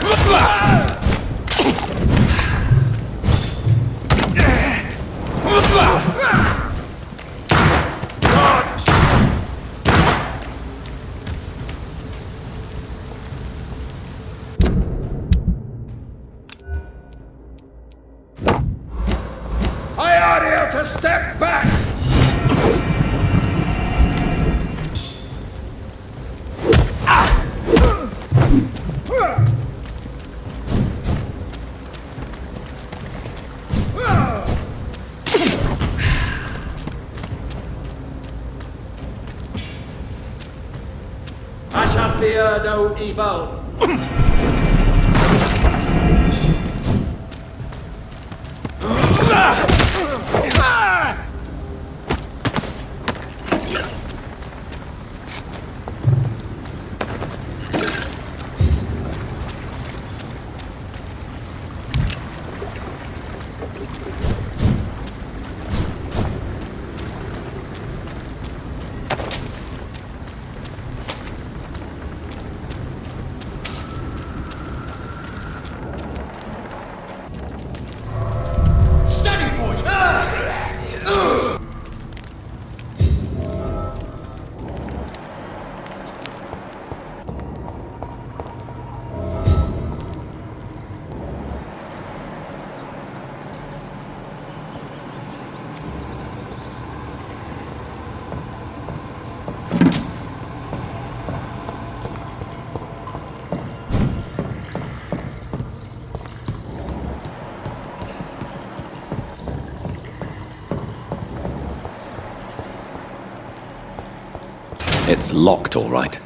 I order you to step back! I shall fear no evil. It's locked, all right.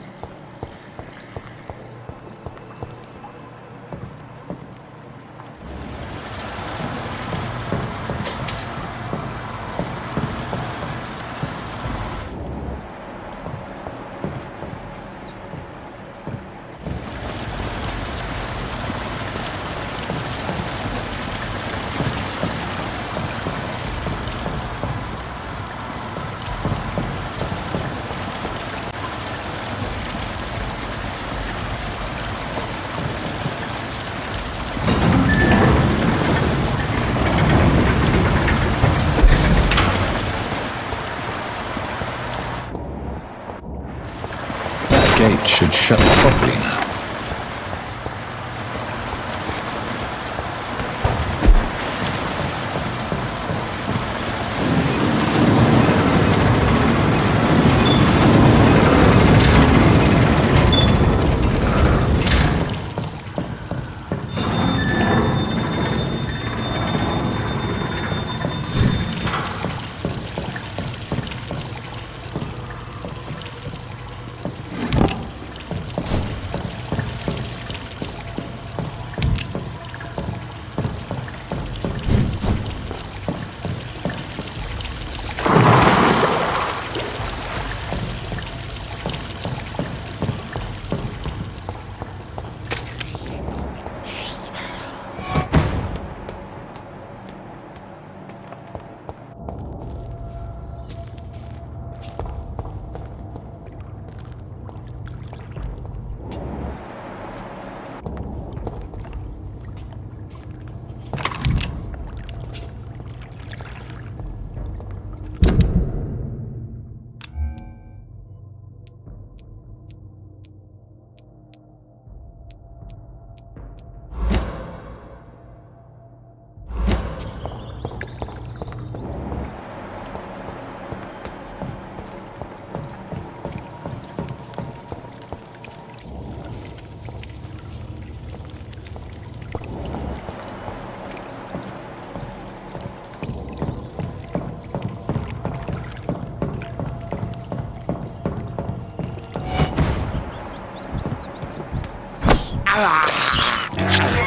Gate should shut properly now.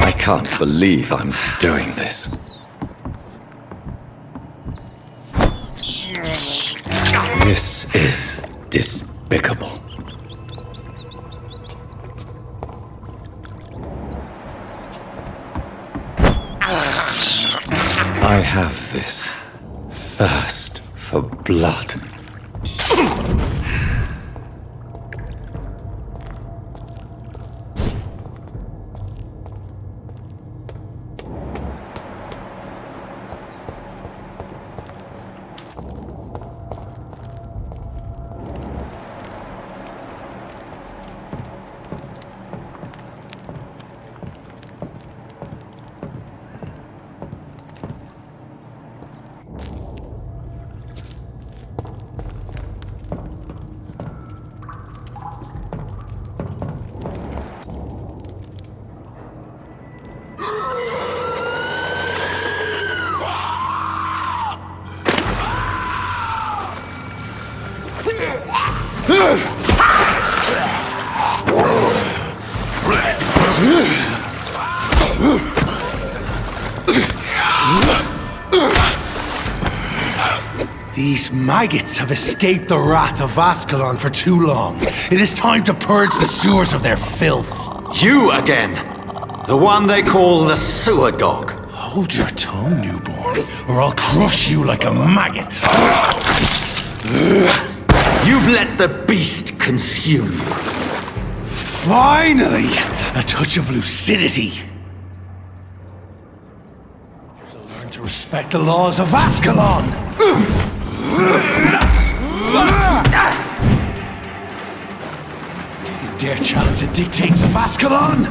I can't believe I'm doing this. This is despicable. I have this thirst for blood. These maggots have escaped the wrath of Ascalon for too long. It is time to purge the sewers of their filth. You again! The one they call the sewer dog. Hold your tongue, newborn, or I'll crush you like a maggot. You've let the beast consume you. Finally! A touch of lucidity. You'll learn to respect the laws of Ascalon! You dare challenge the dictates of Ascalon?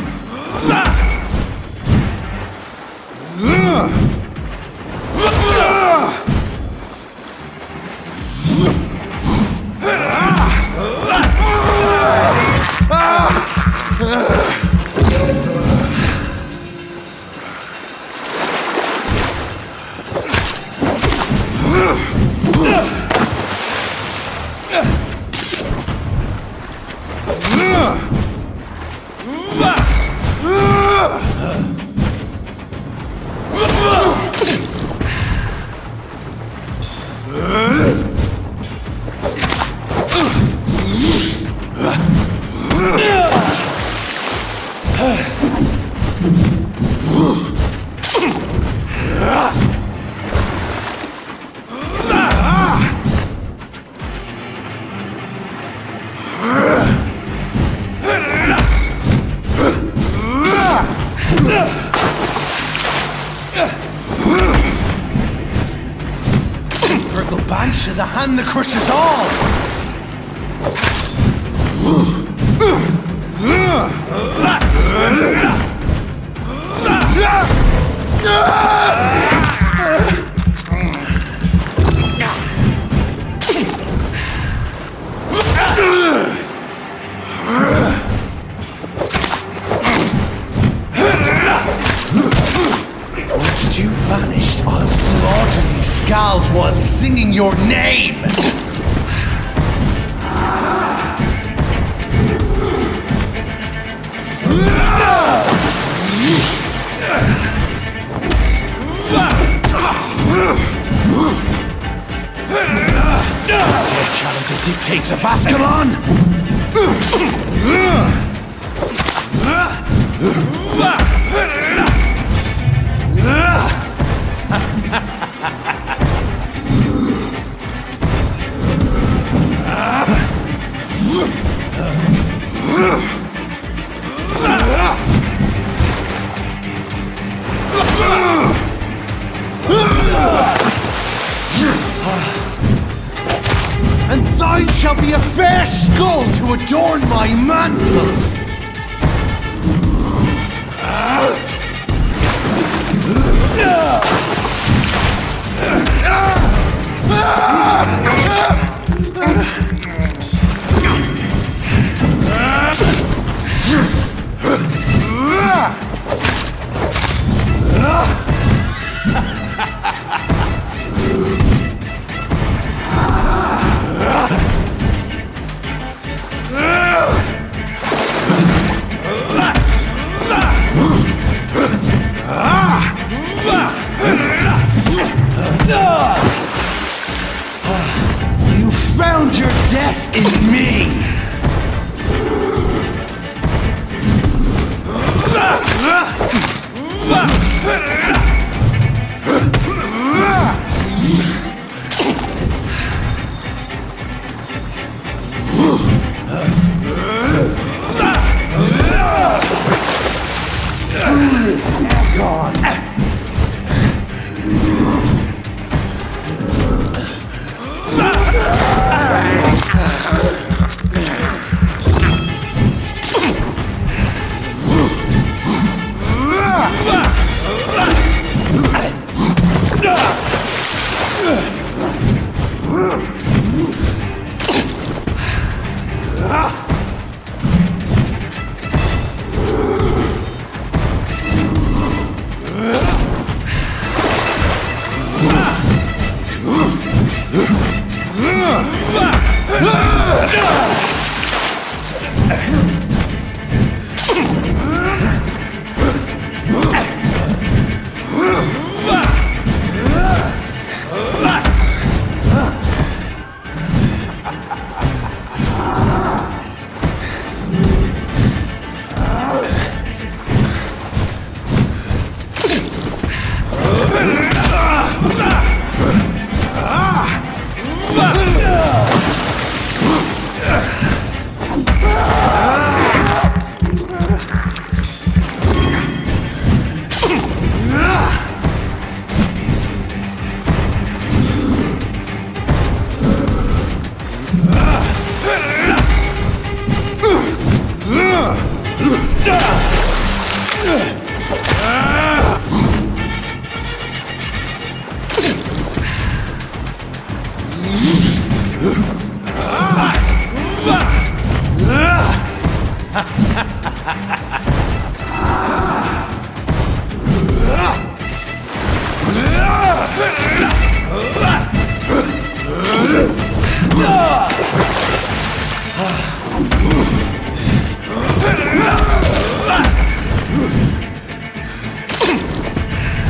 Banshee, the hand that crushes all! Once you vanished, I'll slaughter these skulls while singing your name! Dare challenge the dictates of Ascalon? And thine shall be a fair skull to adorn my mantle! You found your death in me!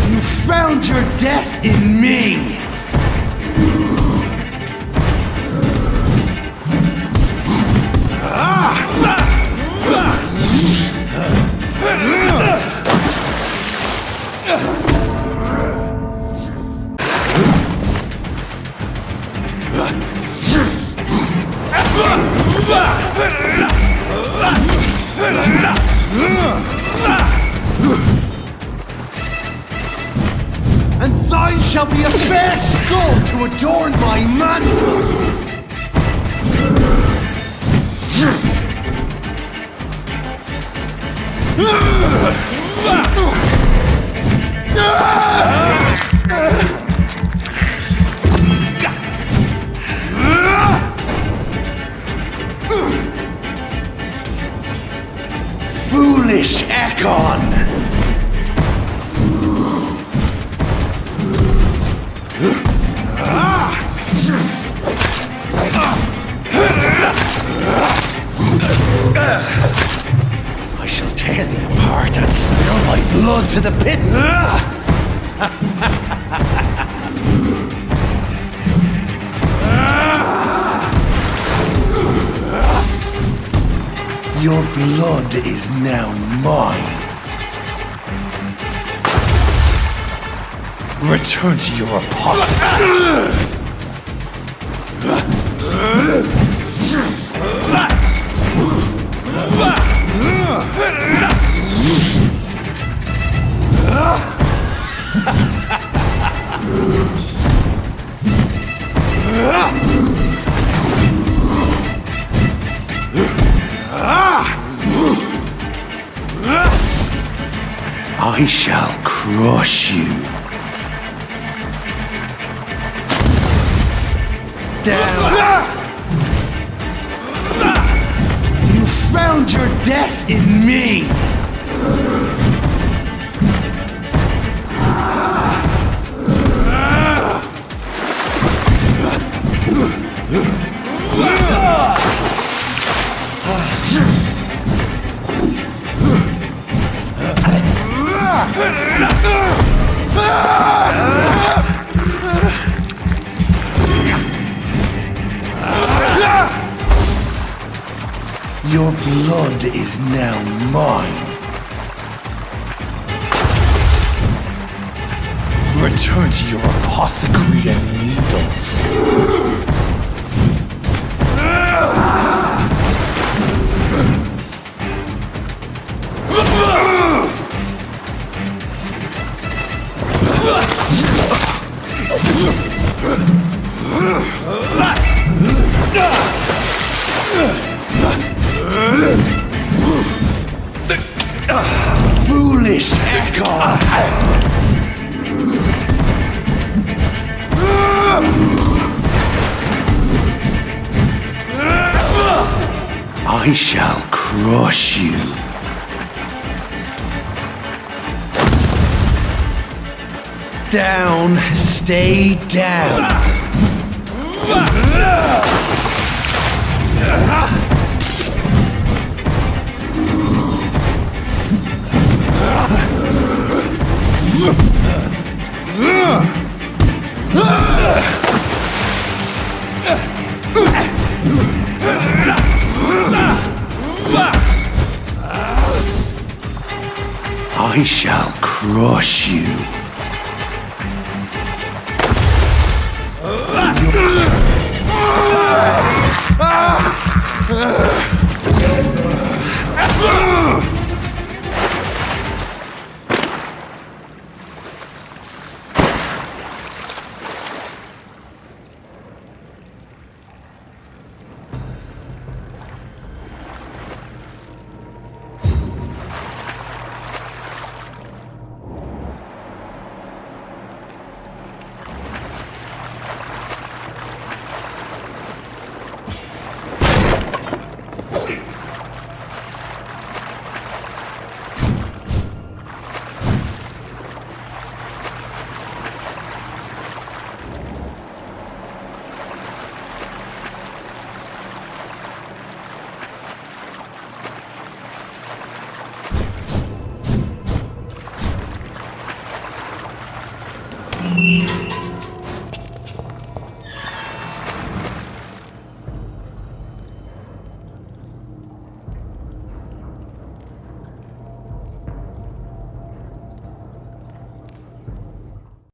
You found your death in me! and thine shall be a fair skull to adorn my mantle. Foolish Ekon! I shall tear thee apart and spill my blood to the pit. Your blood is now mine. Return to your apothecary. I shall crush you. Down. You found your death in me. Your blood is now mine. Return to your apothecary and needles. Foolish Ekon! I shall crush you. Down, stay down. I shall crush you.